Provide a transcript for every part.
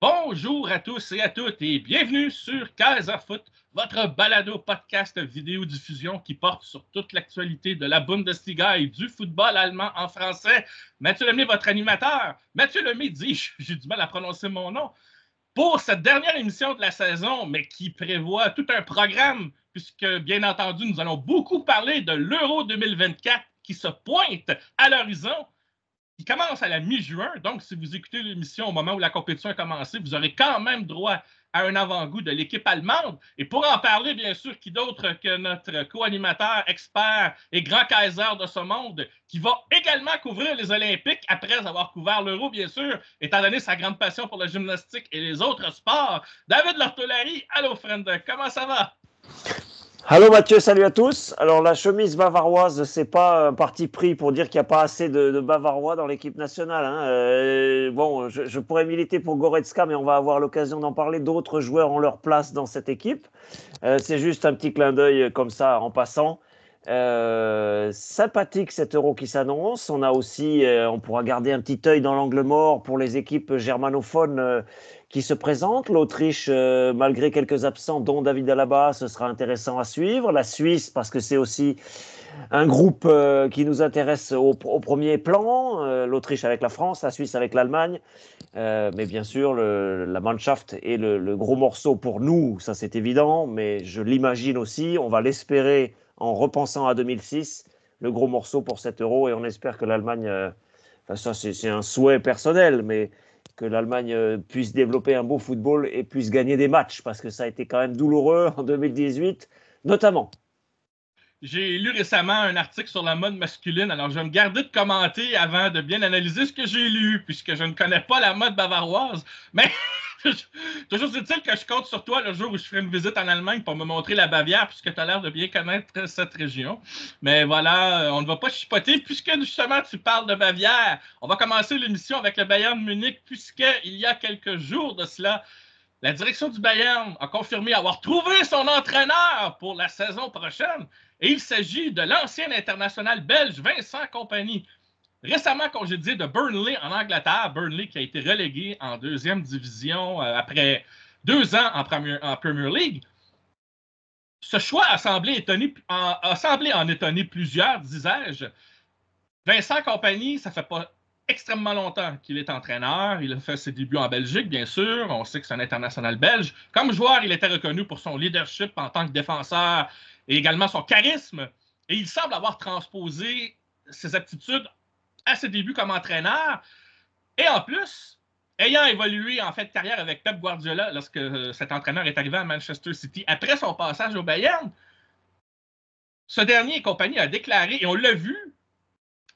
Bonjour à tous et à toutes et bienvenue sur Kaiser Foot, votre balado podcast vidéo diffusion qui porte sur toute l'actualité de la Bundesliga et du football allemand en français. Mathieu Lemay, votre animateur. Mathieu Lemay dit, j'ai du mal à prononcer mon nom, pour cette dernière émission de la saison, mais qui prévoit tout un programme, puisque bien entendu, nous allons beaucoup parler de l'Euro 2024 qui se pointe à l'horizon. Il commence à la mi-juin, donc si vous écoutez l'émission au moment où la compétition a commencé, vous aurez quand même droit à un avant-goût de l'équipe allemande. Et pour en parler, bien sûr, qui d'autre que notre co-animateur, expert et grand Kaiser de ce monde, qui va également couvrir les Olympiques après avoir couvert l'Euro, bien sûr, étant donné sa grande passion pour la gymnastique et les autres sports. David Lortolari, allô, friend, comment ça va? Allô Mathieu, salut à tous. Alors la chemise bavaroise, c'est pas un parti pris pour dire qu'il n'y a pas assez de Bavarois dans l'équipe nationale. Bon, je pourrais militer pour Goretzka, mais on va avoir l'occasion d'en parler. D'autres joueurs ont leur place dans cette équipe. C'est juste un petit clin d'œil comme ça en passant. Sympathique cet Euro qui s'annonce. On a aussi, on pourra garder un petit œil dans l'angle mort pour les équipes germanophones qui se présentent. L'Autriche, malgré quelques absents, dont David Alaba, ce sera intéressant à suivre. La Suisse, parce que c'est aussi un groupe qui nous intéresse au premier plan. L'Autriche avec la France, la Suisse avec l'Allemagne. Mais bien sûr, la Mannschaft est le gros morceau pour nous, ça c'est évident. Mais je l'imagine aussi, on va l'espérer en repensant à 2006, le gros morceau pour cet Euro. Et on espère que l'Allemagne, ça c'est un souhait personnel, mais que l'Allemagne puisse développer un beau football et puisse gagner des matchs, parce que ça a été quand même douloureux en 2018, notamment. J'ai lu récemment un article sur la mode masculine, alors je vais me garder de commenter avant de bien analyser ce que j'ai lu, puisque je ne connais pas la mode bavaroise. Mais toujours est-il que je compte sur toi le jour où je ferai une visite en Allemagne pour me montrer la Bavière, puisque tu as l'air de bien connaître cette région. Mais voilà, on ne va pas chipoter, puisque justement tu parles de Bavière. On va commencer l'émission avec le Bayern Munich, puisqu'il y a quelques jours de cela, la direction du Bayern a confirmé avoir trouvé son entraîneur pour la saison prochaine et il s'agit de l'ancien international belge Vincent Kompany, récemment congédié de Burnley en Angleterre. Burnley qui a été relégué en deuxième division après 2 ans en Premier League. Ce choix a semblé en étonner plusieurs, disais-je. Vincent Kompany, ça fait pas extrêmement longtemps qu'il est entraîneur. Il a fait ses débuts en Belgique, bien sûr. On sait que c'est un international belge. Comme joueur, il était reconnu pour son leadership en tant que défenseur et également son charisme. Et il semble avoir transposé ses aptitudes à ses débuts comme entraîneur. Et en plus, ayant évolué en fin de carrière avec Pep Guardiola lorsque cet entraîneur est arrivé à Manchester City après son passage au Bayern, ce dernier et compagnie a déclaré, et on l'a vu,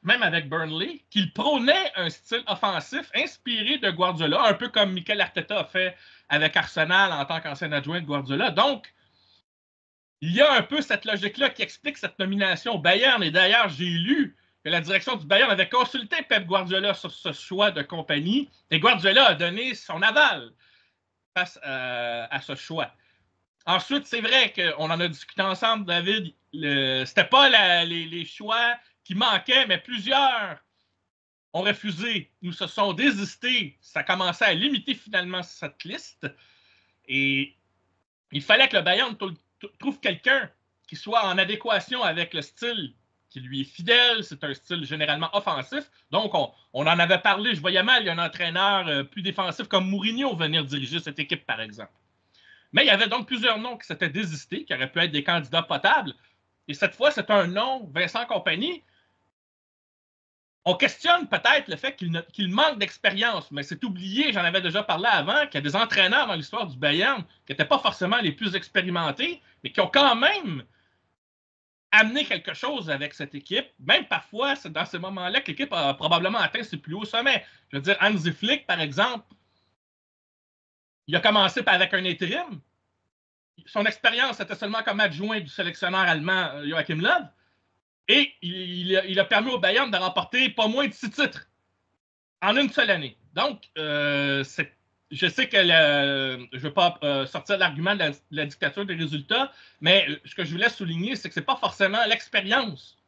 même avec Burnley, qu'il prônait un style offensif inspiré de Guardiola, un peu comme Mikel Arteta a fait avec Arsenal en tant qu'ancien adjoint de Guardiola. Donc, il y a un peu cette logique-là qui explique cette nomination au Bayern. Et d'ailleurs, j'ai lu que la direction du Bayern avait consulté Pep Guardiola sur ce choix de compagnie. Et Guardiola a donné son aval face à ce choix. Ensuite, c'est vrai qu'on en a discuté ensemble, David. C'était pas les choix qui manquaient, mais plusieurs ont refusé, nous se sont désistés. Ça commençait à limiter finalement cette liste. Et il fallait que le Bayern trouve quelqu'un qui soit en adéquation avec le style qui lui est fidèle. C'est un style généralement offensif. Donc, on en avait parlé. Je voyais mal, il y a un entraîneur plus défensif comme Mourinho venir diriger cette équipe, par exemple. Mais il y avait donc plusieurs noms qui s'étaient désistés, qui auraient pu être des candidats potables. Et cette fois, c'est un nom, Vincent Kompany. On questionne peut-être le fait qu'il manque d'expérience, mais c'est oublié, j'en avais déjà parlé avant, qu'il y a des entraîneurs dans l'histoire du Bayern qui n'étaient pas forcément les plus expérimentés, mais qui ont quand même amené quelque chose avec cette équipe. Même parfois, c'est dans ces moments-là que l'équipe a probablement atteint ses plus hauts sommets. Je veux dire, Hansi Flick, par exemple, il a commencé avec un intérim. Son expérience était seulement comme adjoint du sélectionneur allemand Joachim Löw. Et il a permis au Bayern de remporter pas moins de 6 titres en une seule année. Donc, je sais que je ne veux pas sortir l'argument de la dictature des résultats, mais ce que je voulais souligner, c'est que ce n'est pas forcément l'expérience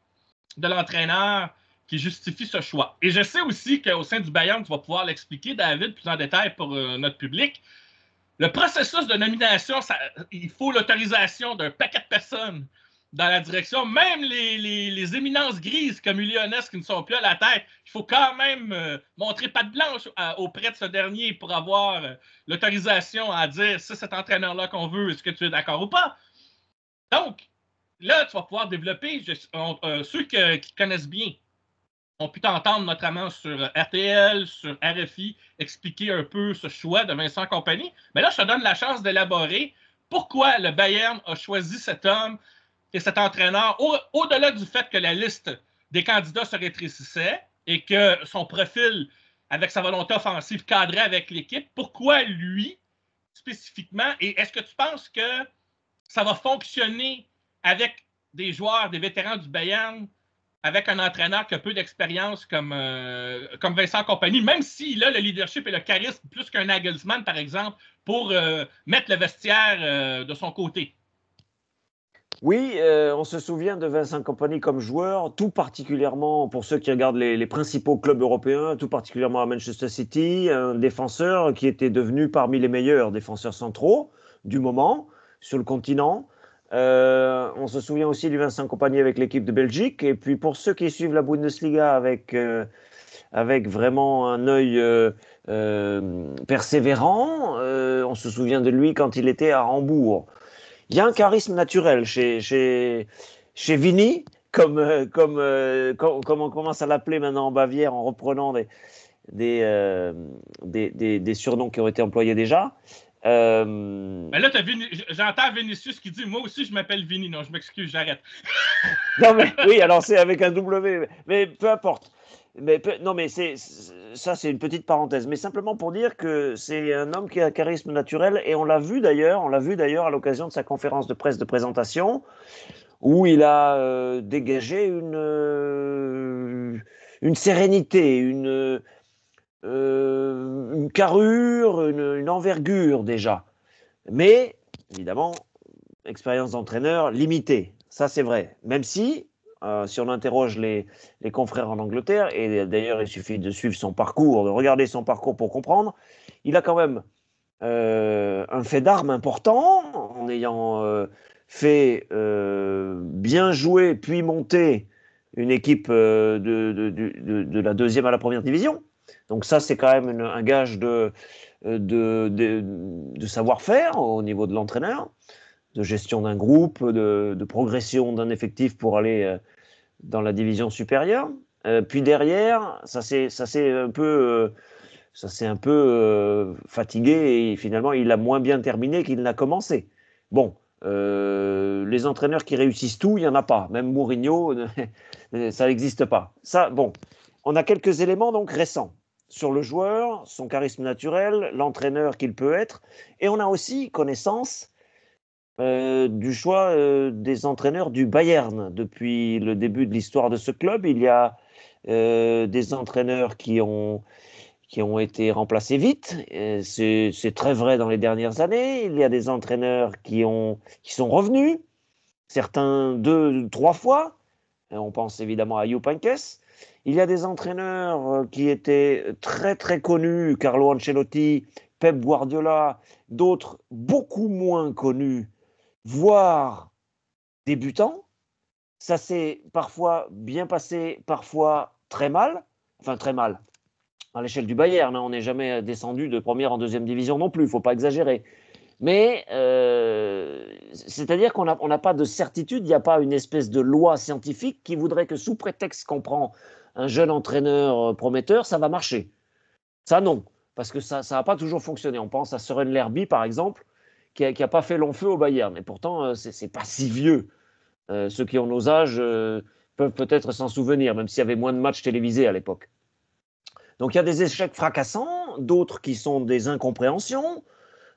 de l'entraîneur qui justifie ce choix. Et je sais aussi qu'au sein du Bayern, tu vas pouvoir l'expliquer, David, plus en détail pour notre public. Le processus de nomination, il faut l'autorisation d'un paquet de personnes dans la direction. Même les éminences grises comme Uli Hoeneß qui ne sont plus à la tête, il faut quand même montrer patte blanche auprès de ce dernier pour avoir l'autorisation à dire c'est cet entraîneur-là qu'on veut, est-ce que tu es d'accord ou pas? Donc, là, tu vas pouvoir développer, ceux qui connaissent bien ont pu t'entendre notamment sur RTL, sur RFI, expliquer un peu ce choix de Vincent Kompany. Mais là, je te donne la chance d'élaborer pourquoi le Bayern a choisi cet homme et cet entraîneur, au-delà du fait que la liste des candidats se rétrécissait et que son profil, avec sa volonté offensive, cadrait avec l'équipe. Pourquoi lui, spécifiquement? Et est-ce que tu penses que ça va fonctionner avec des joueurs, des vétérans du Bayern, avec un entraîneur qui a peu d'expérience comme Vincent Kompany, même s'il a le leadership et le charisme plus qu'un Nagelsmann, par exemple, pour mettre le vestiaire de son côté? Oui, on se souvient de Vincent Kompany comme joueur, tout particulièrement pour ceux qui regardent les principaux clubs européens, tout particulièrement à Manchester City, un défenseur qui était devenu parmi les meilleurs défenseurs centraux du moment sur le continent. On se souvient aussi du Vincent Kompany avec l'équipe de Belgique. Et puis pour ceux qui suivent la Bundesliga avec vraiment un œil persévérant, on se souvient de lui quand il était à Hambourg. Il y a un charisme naturel chez Vini, comme on commence à l'appeler maintenant en Bavière en reprenant des surnoms qui ont été employés déjà. Mais là, j'entends Vinicius qui dit « Moi aussi, je m'appelle Vini. » Non, je m'excuse, j'arrête. Non, mais oui, alors c'est avec un W, mais peu importe. Non, mais ça, c'est une petite parenthèse. Mais simplement pour dire que c'est un homme qui a un charisme naturel. Et on l'a vu d'ailleurs à l'occasion de sa conférence de presse de présentation, où il a dégagé une sérénité, une carrure, une envergure déjà. Mais, évidemment, expérience d'entraîneur limitée. Ça, c'est vrai. Même si on interroge les confrères en Angleterre, et d'ailleurs, il suffit de suivre son parcours, de regarder son parcours pour comprendre, il a quand même un fait d'armes important en ayant fait bien jouer puis monter une équipe de la deuxième à la première division. Donc ça, c'est quand même un gage de savoir-faire au niveau de l'entraîneur, de gestion d'un groupe, de progression d'un effectif pour aller dans la division supérieure. Puis derrière, ça s'est un peu fatigué et finalement, il a moins bien terminé qu'il n'a commencé. Bon, les entraîneurs qui réussissent tout, il n'y en a pas. Même Mourinho, ça n'existe pas. Ça, bon, on a quelques éléments donc récents sur le joueur, son charisme naturel, l'entraîneur qu'il peut être, et on a aussi connaissance du choix des entraîneurs du Bayern. Depuis le début de l'histoire de ce club, il y a des entraîneurs qui ont été remplacés vite. C'est très vrai dans les dernières années. Il y a des entraîneurs qui sont revenus, certains 2, 3 fois. On pense évidemment à Jupp Heynckes. Il y a des entraîneurs qui étaient très très connus, Carlo Ancelotti, Pep Guardiola, d'autres beaucoup moins connus, voire débutants. Ça s'est parfois bien passé, parfois très mal. Enfin très mal. À l'échelle du Bayern, on n'est jamais descendu de première en deuxième division non plus, il ne faut pas exagérer. Mais c'est-à-dire qu'on n'a pas de certitude, il n'y a pas une espèce de loi scientifique qui voudrait que sous prétexte qu'on prend un jeune entraîneur prometteur, ça va marcher. Ça, non, parce que ça n'a pas toujours fonctionné. On pense à Søren Lerby, par exemple, qui n'a pas fait long feu au Bayern. Mais pourtant, ce n'est pas si vieux. Ceux qui ont nos âges peuvent peut-être s'en souvenir, même s'il y avait moins de matchs télévisés à l'époque. Donc il y a des échecs fracassants, d'autres qui sont des incompréhensions.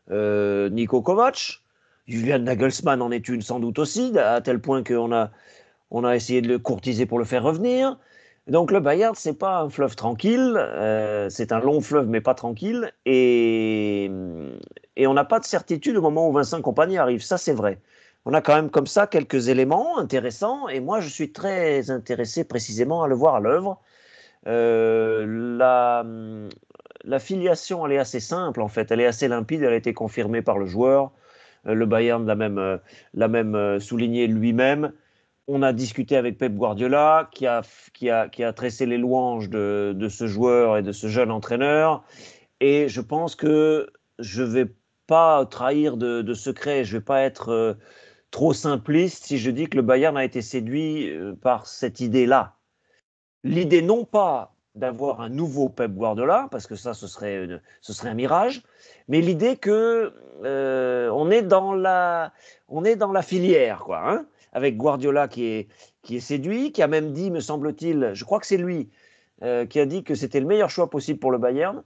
Niko Kovac, Julian Nagelsmann en est une sans doute aussi, à tel point qu'on a essayé de le courtiser pour le faire revenir. Donc le Bayern, c'est pas un fleuve tranquille, c'est un long fleuve mais pas tranquille, et on n'a pas de certitude au moment où Vincent Kompany arrive, ça c'est vrai. On a quand même comme ça quelques éléments intéressants et moi je suis très intéressé précisément à le voir à l'œuvre. La filiation, elle est assez simple en fait, elle est assez limpide, elle a été confirmée par le joueur. Le Bayern l'a même souligné lui-même. On a discuté avec Pep Guardiola qui a tressé les louanges de ce joueur et de ce jeune entraîneur. Et je pense que je ne vais pas trahir de secret, je ne vais pas être trop simpliste si je dis que le Bayern a été séduit par cette idée-là. L'idée non pas d'avoir un nouveau Pep Guardiola, parce que ça, ce serait un mirage, mais l'idée que on est dans la filière, quoi, hein, avec Guardiola qui est séduit, qui a même dit, me semble-t-il, je crois que c'est lui, qui a dit que c'était le meilleur choix possible pour le Bayern.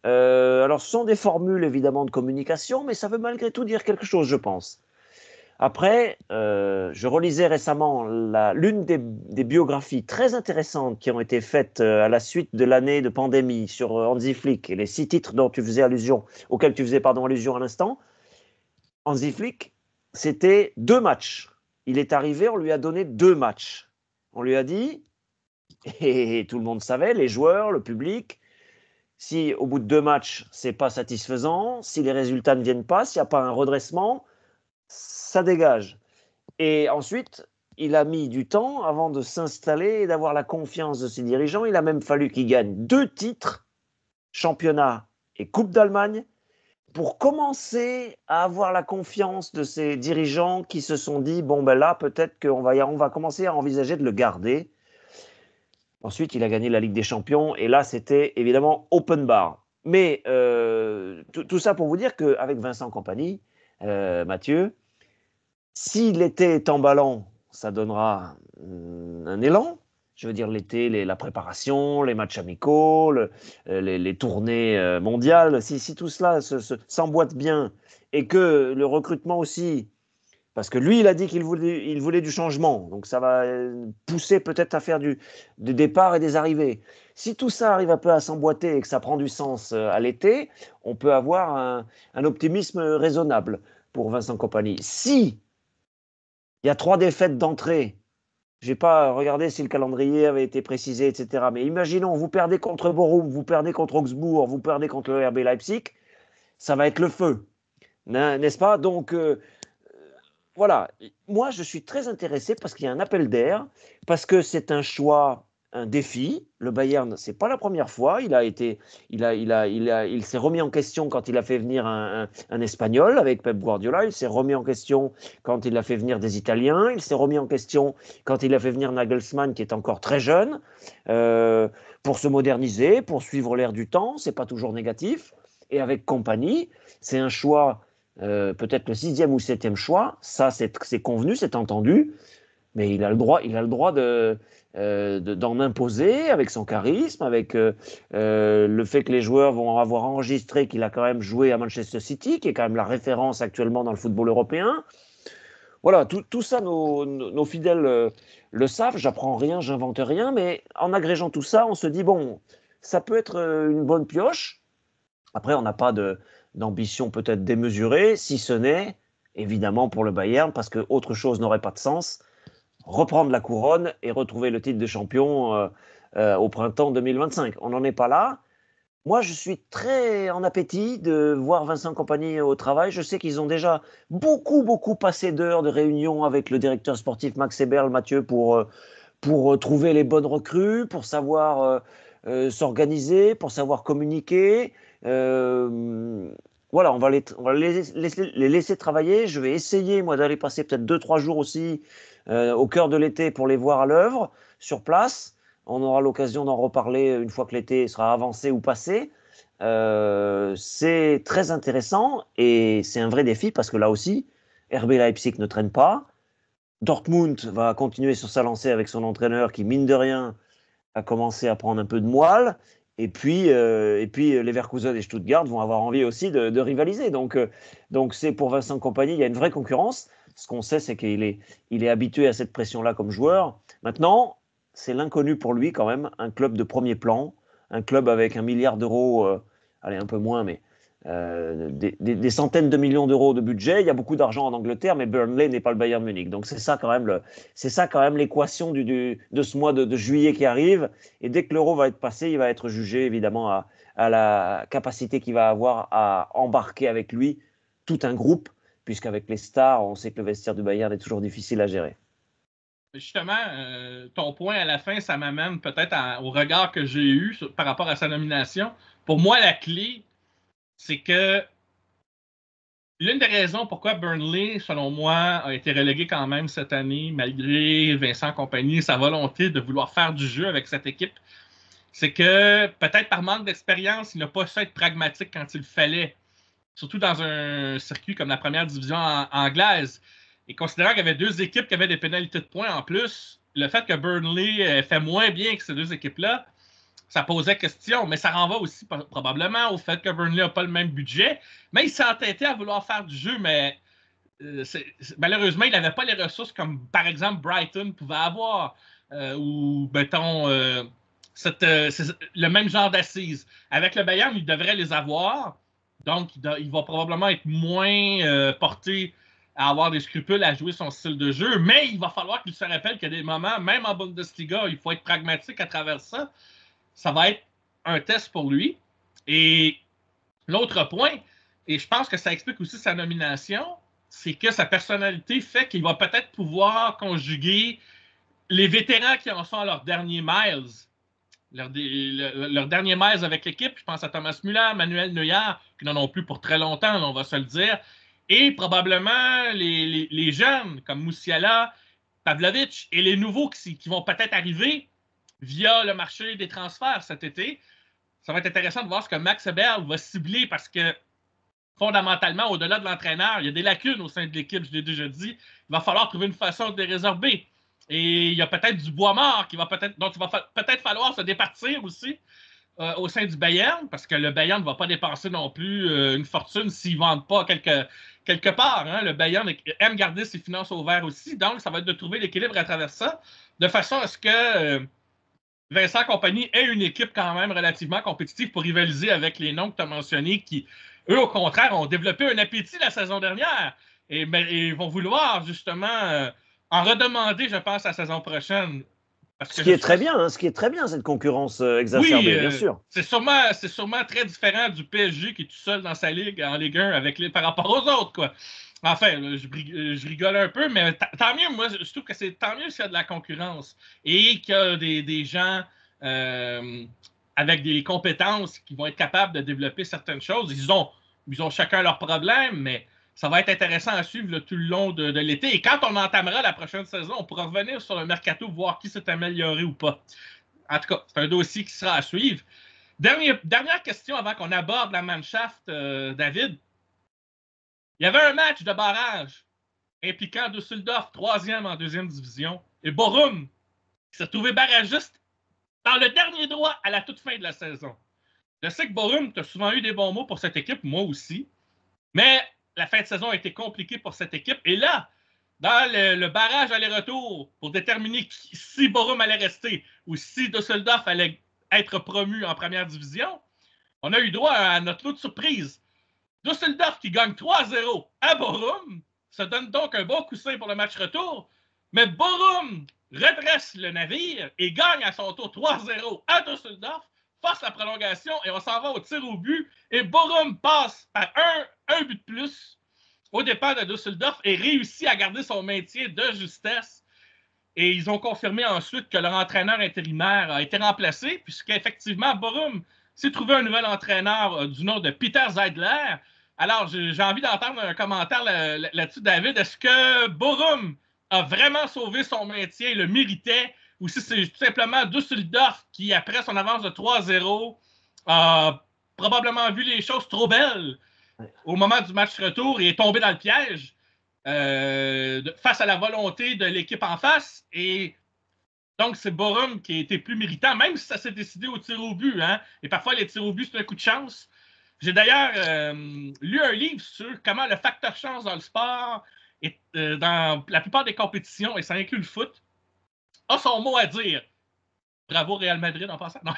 Alors, ce sont des formules évidemment de communication, mais ça veut malgré tout dire quelque chose, je pense. Après, je relisais récemment l'une des biographies très intéressantes qui ont été faites à la suite de l'année de pandémie sur Hansi Flick et les 6 titres auxquels tu faisais allusion à l'instant. Hansi Flick, c'était 2 matchs. Il est arrivé, on lui a donné 2 matchs. On lui a dit, et tout le monde savait, les joueurs, le public, si au bout de 2 matchs, c'est pas satisfaisant, si les résultats ne viennent pas, s'il n'y a pas un redressement, ça dégage. Et ensuite, il a mis du temps avant de s'installer et d'avoir la confiance de ses dirigeants. Il a même fallu qu'il gagne 2 titres, championnat et Coupe d'Allemagne, pour commencer à avoir la confiance de ses dirigeants qui se sont dit, bon ben là, peut-être qu'on va commencer à envisager de le garder. Ensuite, il a gagné la Ligue des Champions et là, c'était évidemment open bar. Mais tout ça pour vous dire qu'avec Vincent Kompany, Mathieu, si l'été est emballant, ça donnera un élan. Je veux dire, l'été, la préparation, les matchs amicaux, les tournées mondiales. Si tout cela s'emboîte bien et que le recrutement aussi, parce que lui, il a dit qu'il voulait du changement, donc ça va pousser peut-être à faire des départs et des arrivées. Si tout ça arrive un peu à s'emboîter et que ça prend du sens à l'été, on peut avoir un optimisme raisonnable pour Vincent Kompany. Si il y a 3 défaites d'entrée. Je n'ai pas regardé si le calendrier avait été précisé, etc. Mais imaginons, vous perdez contre Bochum, vous perdez contre Augsbourg, vous perdez contre le RB Leipzig, ça va être le feu, n'est-ce pas? Donc, voilà. Moi, je suis très intéressé parce qu'il y a un appel d'air, parce que c'est un choix, un défi. Le Bayern, c'est pas la première fois. Il s'est remis en question quand il a fait venir un Espagnol avec Pep Guardiola. Il s'est remis en question quand il a fait venir des Italiens. Il s'est remis en question quand il a fait venir Nagelsmann, qui est encore très jeune, pour se moderniser, pour suivre l'air du temps. C'est pas toujours négatif. Et avec Kompany, c'est un choix peut-être le 6e ou 7e choix, ça c'est convenu, c'est entendu, mais il a le droit d'en imposer avec son charisme, avec le fait que les joueurs vont avoir enregistré qu'il a quand même joué à Manchester City, qui est quand même la référence actuellement dans le football européen. Voilà, tout ça, nos fidèles le savent, j'apprends rien, j'invente rien, mais en agrégeant tout ça, on se dit, bon, ça peut être une bonne pioche. Après, on n'a pas d'ambition peut-être démesurée, si ce n'est, évidemment, pour le Bayern, parce qu'autre chose n'aurait pas de sens, reprendre la couronne et retrouver le titre de champion au printemps 2025. On n'en est pas là. Moi, je suis très en appétit de voir Vincent Kompany au travail. Je sais qu'ils ont déjà beaucoup passé d'heures de réunion avec le directeur sportif Max Eberl, Mathieu, pour trouver les bonnes recrues, pour savoir s'organiser, pour savoir communiquer. Voilà, on va les laisser travailler. Je vais essayer, moi, d'aller passer peut-être 2-3 jours aussi au cœur de l'été pour les voir à l'œuvre, sur place. On aura l'occasion d'en reparler une fois que l'été sera avancé ou passé. C'est très intéressant et c'est un vrai défi parce que là aussi, RB Leipzig ne traîne pas. Dortmund va continuer sur sa lancée avec son entraîneur qui, mine de rien, a commencé à prendre un peu de moelle. Et puis Leverkusen et Stuttgart vont avoir envie aussi de rivaliser. Donc c'est pour Vincent Kompany, il y a une vraie concurrence. Ce qu'on sait, c'est qu'il est habitué à cette pression-là comme joueur. Maintenant, c'est l'inconnu pour lui quand même, un club de premier plan, un club avec 1 milliard d'euros, allez un peu moins, mais des centaines de millions d'euros de budget. Il y a beaucoup d'argent en Angleterre, mais Burnley n'est pas le Bayern Munich. Donc c'est ça quand même l'équation de ce mois de juillet qui arrive. Et dès que l'euro va être passé, il va être jugé évidemment à la capacité qu'il va avoir à embarquer avec lui tout un groupe, puisqu'avec les stars, on sait que le vestiaire du Bayern est toujours difficile à gérer. Justement, ton point à la fin, ça m'amène peut-être au regard que j'ai eu par rapport à sa nomination. Pour moi, la clé, c'est que l'une des raisons pourquoi Burnley, selon moi, a été relégué quand même cette année, malgré Vincent Kompany, sa volonté de vouloir faire du jeu avec cette équipe, c'est que peut-être par manque d'expérience, il n'a pas su être pragmatique quand il le fallait, surtout dans un circuit comme la première division anglaise. Et considérant qu'il y avait deux équipes qui avaient des pénalités de points en plus, le fait que Burnley fait moins bien que ces deux équipes-là, ça posait question, mais ça renvoie aussi probablement au fait que Burnley n'a pas le même budget. Mais il s'est entêté à vouloir faire du jeu, mais malheureusement, il n'avait pas les ressources comme, par exemple, Brighton pouvait avoir, ou, mettons, le même genre d'assises. Avec le Bayern, il devrait les avoir, donc il va probablement être moins porté à avoir des scrupules à jouer son style de jeu, mais il va falloir qu'il se rappelle qu'il y a des moments, même en Bundesliga, il faut être pragmatique à travers ça. Ça va être un test pour lui. Et l'autre point, et je pense que ça explique aussi sa nomination, c'est que sa personnalité fait qu'il va peut-être pouvoir conjuguer les vétérans qui en sont à leur dernier miles, leur dernier miles avec l'équipe. Je pense à Thomas Müller, Manuel Neuer, qui n'en ont plus pour très longtemps, on va se le dire, et probablement les jeunes comme Musiala, Pavlovic, et les nouveaux qui vont peut-être arriver via le marché des transferts cet été. Ça va être intéressant de voir ce que Max Eberl va cibler parce que fondamentalement, au-delà de l'entraîneur, il y a des lacunes au sein de l'équipe, je l'ai déjà dit. Il va falloir trouver une façon de les résorber. Et il y a peut-être du bois mort dont il va peut-être falloir se départir aussi au sein du Bayern, parce que le Bayern ne va pas dépenser non plus une fortune s'ils ne vendent pas quelque part. Hein. Le Bayern aime garder ses finances au vert aussi, donc ça va être de trouver l'équilibre à travers ça, de façon à ce que Vincent Kompany ait une équipe quand même relativement compétitive pour rivaliser avec les noms que tu as mentionnés qui, eux, au contraire, ont développé un appétit la saison dernière et vont vouloir justement en redemander, je pense, la saison prochaine. Parce Ce que qui est très bien, hein, ce qui est très bien, cette concurrence oui, exacerbée, bien sûr. c'est sûrement très différent du PSG qui est tout seul dans sa ligue, en Ligue 1, par rapport aux autres, quoi. Enfin, là, je rigole un peu, mais tant mieux, moi, je trouve que c'est tant mieux s'il y a de la concurrence et qu'il y a des gens avec des compétences qui vont être capables de développer certaines choses. Ils ont chacun leurs problèmes, mais ça va être intéressant à suivre là, tout le long de l'été. Et quand on entamera la prochaine saison, on pourra revenir sur le mercato, voir qui s'est amélioré ou pas. En tout cas, c'est un dossier qui sera à suivre. Dernière question avant qu'on aborde la Mannschaft, David. Il y avait un match de barrage impliquant Düsseldorf, troisième en deuxième division, et Borum, qui s'est trouvé barragiste dans le dernier droit à la toute fin de la saison. Je sais que Borum, tu as souvent eu des bons mots pour cette équipe, moi aussi, mais la fin de saison a été compliquée pour cette équipe. Et là, dans le barrage aller-retour pour déterminer si Borum allait rester ou si Düsseldorf allait être promu en première division, on a eu droit à notre lot de surprise. Düsseldorf qui gagne 3-0 à Borum, se donne donc un bon coussin pour le match retour, mais Borum redresse le navire et gagne à son tour 3-0 à Düsseldorf, force la prolongation et on s'en va au tir au but et Borum passe par un but de plus au départ de Düsseldorf et réussit à garder son maintien de justesse. Et ils ont confirmé ensuite que leur entraîneur intérimaire a été remplacé, puisqu'effectivement, Borum s'est trouvé un nouvel entraîneur du nom de Peter Zeidler. Alors, j'ai envie d'entendre un commentaire là-dessus, David. Est-ce que Borum a vraiment sauvé son maintien, le méritait, ou si c'est tout simplement Düsseldorf qui, après son avance de 3-0, a probablement vu les choses trop belles au moment du match retour et est tombé dans le piège face à la volonté de l'équipe en face. Et donc, c'est Borum qui a été plus méritant, même si ça s'est décidé au tir au but. Hein? Et parfois, les tirs au but, c'est un coup de chance. J'ai d'ailleurs lu un livre sur comment le facteur chance dans le sport, et dans la plupart des compétitions, et ça inclut le foot, a son mot à dire. Bravo Real Madrid en passant. Non.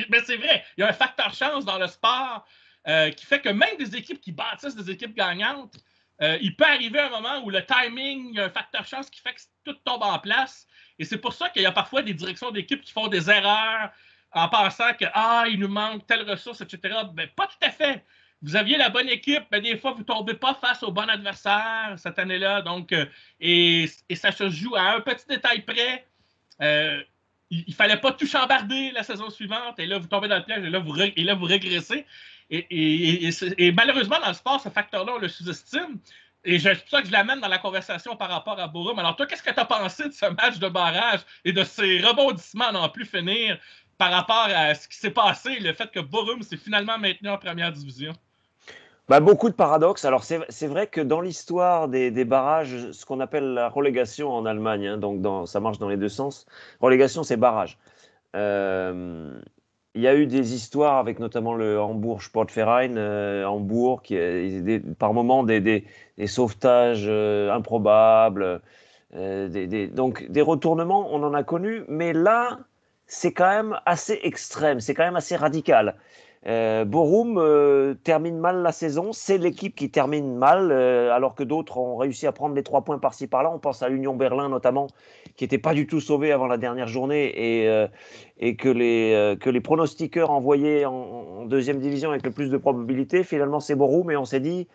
Mais c'est vrai, il y a un facteur chance dans le sport qui fait que même des équipes qui bâtissent des équipes gagnantes, il peut arriver un moment où le timing, un facteur chance qui fait que tout tombe en place. Et c'est pour ça qu'il y a parfois des directions d'équipe qui font des erreurs en pensant que il nous manque telle ressource, etc. Ben, pas tout à fait. Vous aviez la bonne équipe, mais des fois, vous ne tombez pas face au bon adversaire cette année-là. Donc, et ça se joue à un petit détail près. Il ne fallait pas tout chambarder la saison suivante, et là, vous tombez dans le piège, et là, vous régressez. Et malheureusement, dans le sport, ce facteur-là, on le sous-estime. Et c'est pour ça que je l'amène dans la conversation par rapport à Borum. Alors, toi, qu'est-ce que tu as pensé de ce match de barrage et de ces rebondissements à n'en plus finir par rapport à ce qui s'est passé, le fait que Borum s'est finalement maintenu en première division? Beaucoup de paradoxes. Alors, c'est vrai que dans l'histoire des barrages, ce qu'on appelle la relégation en Allemagne, hein, donc ça marche dans les deux sens. Relégation, c'est barrage. Il y a eu des histoires avec notamment le Hamburg Sportverein, Hambourg, qui a par moments des sauvetages improbables. Donc, des retournements, on en a connu. Mais là, c'est quand même assez extrême, c'est quand même assez radical. Borum termine mal la saison. C'est l'équipe qui termine mal, alors que d'autres ont réussi à prendre les 3 points par-ci par-là. On pense à l'Union Berlin notamment, qui n'était pas du tout sauvé avant la dernière journée et que les pronostiqueurs envoyaient en deuxième division avec le plus de probabilité. Finalement, c'est Borum et on s'est dit,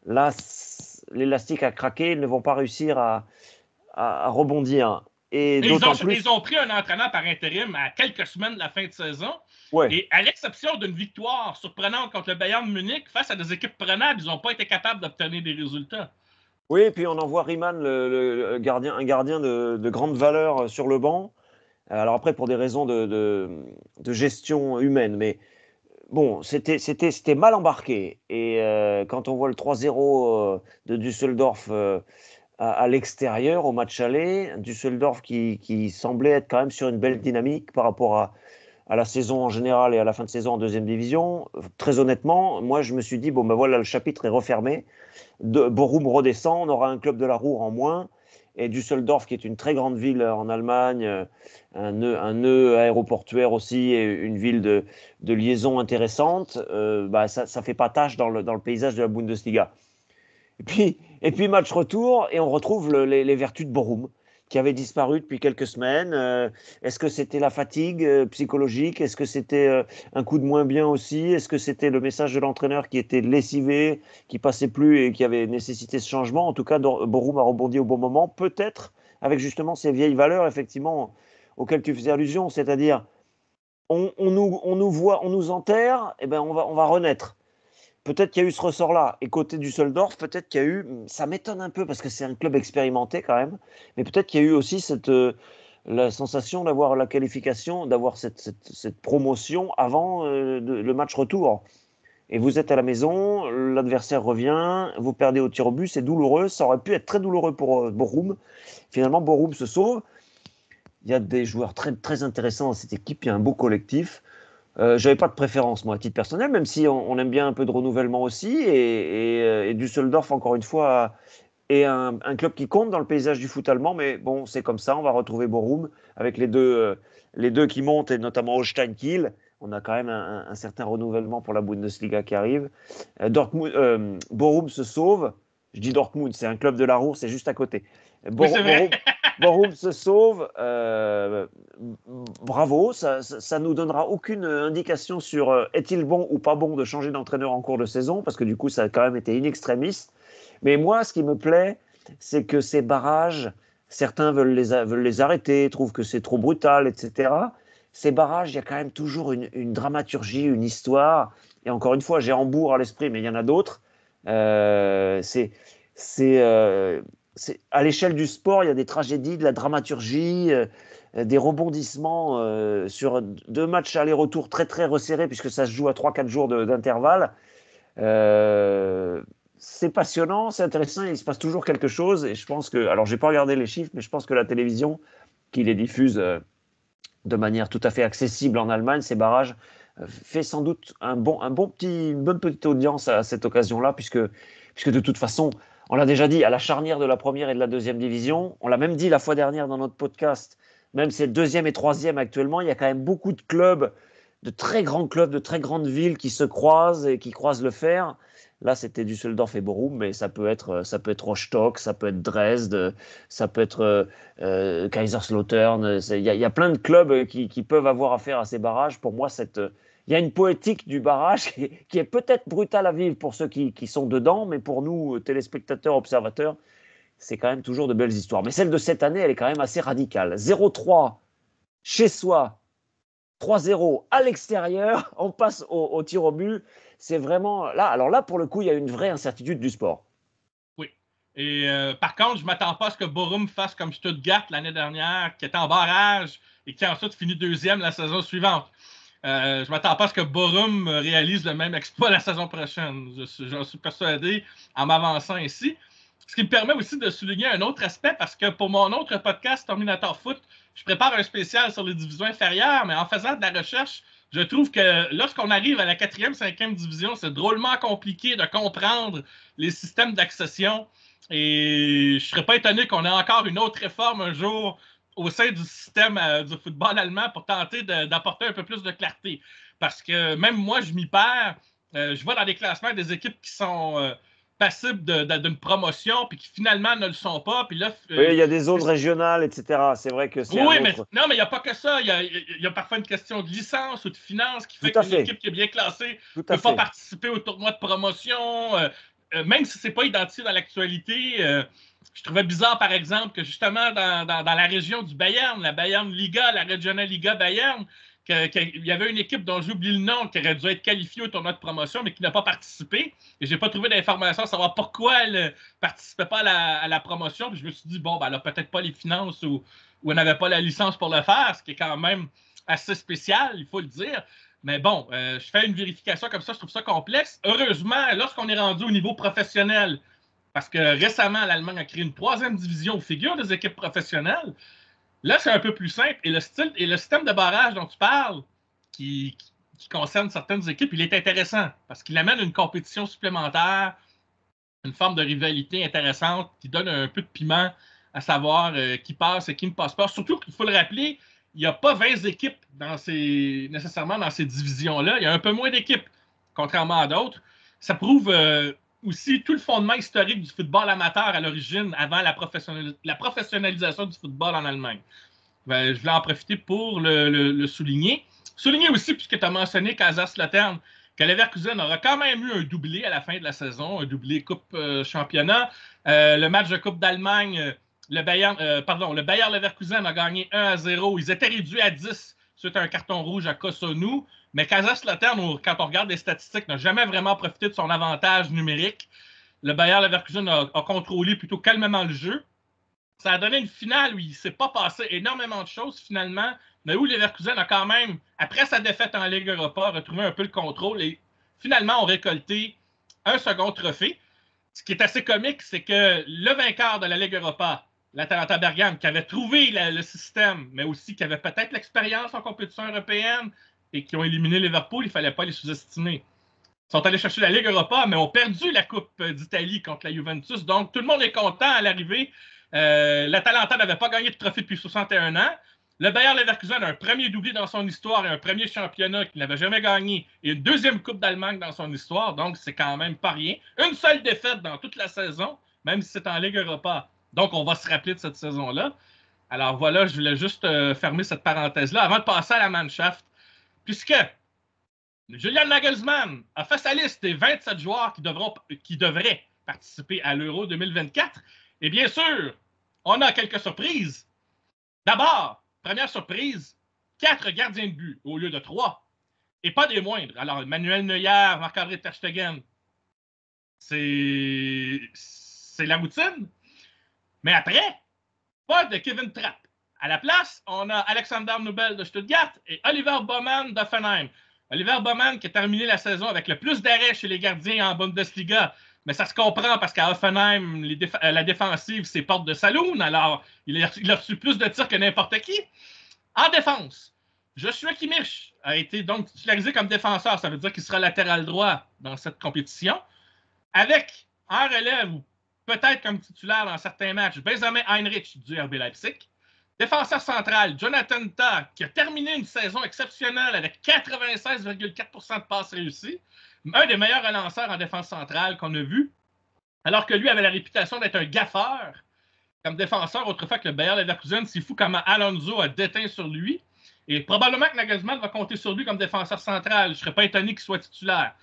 là, l'élastique a craqué, ils ne vont pas réussir à rebondir. Et d'autant plus... Ils ont pris un entraîneur par intérim à quelques semaines de la fin de saison. Ouais. Et à l'exception d'une victoire surprenante contre le Bayern de Munich, face à des équipes prenables, ils n'ont pas été capables d'obtenir des résultats. Oui, et puis on envoie Riemann, un gardien de grande valeur sur le banc. Alors après, pour des raisons de gestion humaine, mais bon, c'était mal embarqué. Et quand on voit le 3-0 de Düsseldorf à l'extérieur, au match aller, Düsseldorf qui semblait être quand même sur une belle dynamique par rapport à la saison en général et à la fin de saison en deuxième division, très honnêtement, moi je me suis dit, bon ben voilà, le chapitre est refermé, Borum redescend, on aura un club de la Ruhr en moins, et Düsseldorf qui est une très grande ville en Allemagne, un nœud aéroportuaire aussi, et une ville de liaison intéressante, ça ne fait pas tâche dans le paysage de la Bundesliga. Et puis match retour, et on retrouve les vertus de Borum, qui avait disparu depuis quelques semaines. Est-ce que c'était la fatigue psychologique? Est-ce que c'était un coup de moins bien aussi? Est-ce que c'était le message de l'entraîneur qui était lessivé, qui passait plus et qui avait nécessité ce changement? En tout cas, Borum a rebondi au bon moment, peut-être avec justement ces vieilles valeurs, effectivement, auxquelles tu faisais allusion, c'est-à-dire on nous voit, on nous enterre, et ben on va renaître. Peut-être qu'il y a eu ce ressort-là. Et côté Düsseldorf, peut-être qu'il y a eu, ça m'étonne un peu parce que c'est un club expérimenté quand même, mais peut-être qu'il y a eu aussi la sensation d'avoir la qualification, d'avoir cette promotion avant le match retour. Et vous êtes à la maison, l'adversaire revient, vous perdez au tir au but, c'est douloureux, ça aurait pu être très douloureux pour Borum. Finalement, Borum se sauve. Il y a des joueurs très, très intéressants dans cette équipe, il y a un beau collectif. J'avais pas de préférence, moi, à titre personnel, même si on aime bien un peu de renouvellement aussi. Et Düsseldorf, encore une fois, est un club qui compte dans le paysage du foot allemand. Mais bon, c'est comme ça. On va retrouver Borum avec les deux qui montent, et notamment Holstein Kiel. On a quand même un certain renouvellement pour la Bundesliga qui arrive. Borum se sauve. Je dis Dortmund, c'est un club de la Ruhr, c'est juste à côté. Borum se sauve. Bravo, ça nous donnera aucune indication sur est-il bon ou pas bon de changer d'entraîneur en cours de saison, parce que du coup, ça a quand même été in extremis. Mais moi, ce qui me plaît, c'est que ces barrages, certains veulent les arrêter, trouvent que c'est trop brutal, etc. Ces barrages, il y a quand même toujours une dramaturgie, une histoire. Et encore une fois, j'ai Hambourg à l'esprit, mais il y en a d'autres. À l'échelle du sport, il y a des tragédies, de la dramaturgie, des rebondissements sur 2 matchs aller-retour très très resserrés, puisque ça se joue à 3-4 jours d'intervalle. C'est passionnant, c'est intéressant, il se passe toujours quelque chose. Et je pense que, alors j'ai pas regardé les chiffres, mais je pense que la télévision qui les diffuse de manière tout à fait accessible en Allemagne, ces barrages, fait sans doute une bonne petite audience à cette occasion-là, puisque de toute façon, on l'a déjà dit, à la charnière de la première et de la deuxième division, on l'a même dit la fois dernière dans notre podcast, même si c'est le deuxième et troisième actuellement, il y a quand même beaucoup de clubs très grands clubs, de très grandes villes qui se croisent et qui croisent le fer. Là, c'était Düsseldorf et Bochum, mais ça peut être Rostock, ça peut être Dresde, ça peut être Kaiserslautern. Il y a plein de clubs qui peuvent avoir affaire à ces barrages. Pour moi, il y a une poétique du barrage qui est peut-être brutale à vivre pour ceux qui sont dedans, mais pour nous, téléspectateurs, observateurs, c'est quand même toujours de belles histoires. Mais celle de cette année, elle est quand même assez radicale. 0-3 chez soi, 3-0 à l'extérieur, on passe au tir au but. C'est vraiment là. Alors là, pour le coup, il y a une vraie incertitude du sport. Oui. Et par contre, je ne m'attends pas à ce que Bochum fasse comme Stuttgart l'année dernière, qui était en barrage et qui a ensuite fini deuxième la saison suivante. Je ne m'attends pas à ce que Bochum réalise le même exploit la saison prochaine. J'en suis persuadé en m'avançant ainsi. Ce qui me permet aussi de souligner un autre aspect, parce que pour mon autre podcast, Terminator Foot, je prépare un spécial sur les divisions inférieures, mais en faisant de la recherche, je trouve que lorsqu'on arrive à la 4e, 5e division, c'est drôlement compliqué de comprendre les systèmes d'accession. Et je ne serais pas étonné qu'on ait encore une autre réforme un jour au sein du système du football allemand pour tenter d'apporter un peu plus de clarté. Parce que même moi, je m'y perds. Je vois dans les classements des équipes qui sont passibles d'une promotion puis qui finalement ne le sont pas. Puis là, oui, il y a des zones régionales, etc. C'est vrai que c'est oui, un mais autre. non, mais il n'y a pas que ça. Il y a parfois une question de licence ou de finance qui fait Tout à qu'une fait. équipe qui est bien classée Tout ne à peut pas fait. participer au tournoi de promotion. Même si ce n'est pas identifié dans l'actualité, je trouvais bizarre, par exemple, que justement dans la région du Bayern, la Bayern Liga, la Regional Liga Bayern, qu'il y avait une équipe dont j'oublie le nom qui aurait dû être qualifiée au tournoi de promotion, mais qui n'a pas participé. Et je n'ai pas trouvé d'informations à savoir pourquoi elle ne participait pas à la promotion. Puis je me suis dit, bon, ben, elle n'a peut-être pas les finances ou elle n'avait pas la licence pour le faire, ce qui est quand même assez spécial, il faut le dire. Mais bon, je fais une vérification comme ça, je trouve ça complexe. Heureusement, lorsqu'on est rendu au niveau professionnel, parce que récemment, l'Allemagne a créé une 3e division aux figures des équipes professionnelles, là, c'est un peu plus simple. Et le système de barrage dont tu parles, qui concerne certaines équipes, il est intéressant parce qu'il amène une compétition supplémentaire, une forme de rivalité intéressante qui donne un peu de piment à savoir qui passe et qui ne passe pas. Surtout qu'il faut le rappeler, il n'y a pas 20 équipes nécessairement dans ces divisions-là. Il y a un peu moins d'équipes, contrairement à d'autres. Ça prouve aussi tout le fondement historique du football amateur à l'origine, avant la professionnalisation du football en Allemagne. Je voulais en profiter pour le souligner. Souligner aussi, puisque tu as mentionné Kaiserslautern, que Leverkusen aura quand même eu un doublé à la fin de la saison, un doublé Coupe Championnat. Le match de Coupe d'Allemagne, le Bayer Leverkusen a gagné 1-0. Ils étaient réduits à 10 suite à un carton rouge à Kosunu. Mais Kaiserslautern, quand on regarde les statistiques, n'a jamais vraiment profité de son avantage numérique. Le Bayer Leverkusen a contrôlé plutôt calmement le jeu. Ça a donné une finale où il ne s'est pas passé énormément de choses finalement, mais où Leverkusen a quand même, après sa défaite en Ligue Europa, retrouvé un peu le contrôle et finalement ont récolté un second trophée. Ce qui est assez comique, c'est que le vainqueur de la Ligue Europa, l'Atalanta Bergame, qui avait trouvé le système, mais aussi qui avait peut-être l'expérience en compétition européenne et qui ont éliminé Liverpool, il ne fallait pas les sous-estimer. Ils sont allés chercher la Ligue Europa, mais ont perdu la Coupe d'Italie contre la Juventus. Donc, tout le monde est content à l'arrivée. L'Atalanta n'avait pas gagné de trophée depuis 61 ans. Le Bayer Leverkusen a un premier doublé dans son histoire et un premier championnat qu'il n'avait jamais gagné et une deuxième Coupe d'Allemagne dans son histoire. Donc, c'est quand même pas rien. Une seule défaite dans toute la saison, même si c'est en Ligue Europa. Donc, on va se rappeler de cette saison-là. Alors voilà, je voulais juste fermer cette parenthèse-là avant de passer à la Mannschaft. Puisque Julian Nagelsmann a fait sa liste des 27 joueurs qui devraient participer à l'Euro 2024. Et bien sûr, on a quelques surprises. D'abord, première surprise, 4 gardiens de but au lieu de 3. Et pas des moindres. Alors, Manuel Neuer, Marc-André ter Stegen, c'est la routine. Mais après, pas de Kevin Trapp. À la place, on a Alexander Nubel de Stuttgart et Oliver Baumann d'Hoffenheim. Oliver Baumann qui a terminé la saison avec le plus d'arrêts chez les gardiens en Bundesliga. Mais ça se comprend parce qu'à Hoffenheim, la défensive, c'est porte de saloon. Alors, il a reçu plus de tirs que n'importe qui. En défense, Joshua Kimmich a été donc titularisé comme défenseur. Ça veut dire qu'il sera latéral droit dans cette compétition. Avec, en relève, ou peut-être comme titulaire dans certains matchs, Benjamin Heinrich du RB Leipzig. Défenseur central, Jonathan Tah, qui a terminé une saison exceptionnelle avec 96,4% de passes réussies. Un des meilleurs relanceurs en défense centrale qu'on a vu. Alors que lui avait la réputation d'être un gaffeur comme défenseur autrefois que le Bayer Leverkusen. C'est fou comment Alonso a déteint sur lui. Et probablement que Nagelsmann va compter sur lui comme défenseur central. Je ne serais pas étonné qu'il soit titulaire.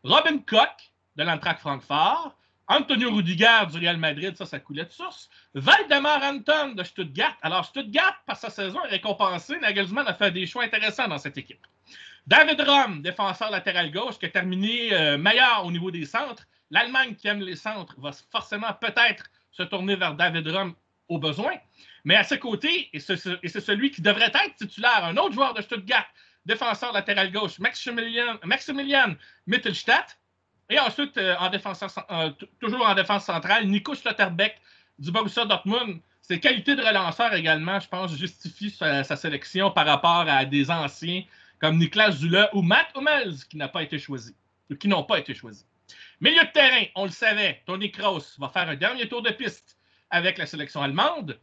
Robin Koch de l'Eintracht Francfort. Antonio Rudiger du Real Madrid, ça coulait de source. Valdemar Anton de Stuttgart. Alors, Stuttgart, par sa saison, est récompensé. Nagelsmann a fait des choix intéressants dans cette équipe. David Raum, défenseur latéral gauche, qui a terminé meilleur au niveau des centres. L'Allemagne qui aime les centres va forcément peut-être se tourner vers David Raum au besoin. Mais à ses côtés, et c'est celui qui devrait être titulaire, un autre joueur de Stuttgart, défenseur latéral gauche, Maximilian Mittelstadt. Et ensuite, toujours en défense centrale, Nico Schlotterbeck du Borussia Dortmund. Ses qualités de relanceur également, je pense, justifient sa sélection par rapport à des anciens comme Niklas Süle ou Matt Hummels qui n'ont pas été choisis. Milieu de terrain, on le savait, Toni Kroos va faire un dernier tour de piste avec la sélection allemande.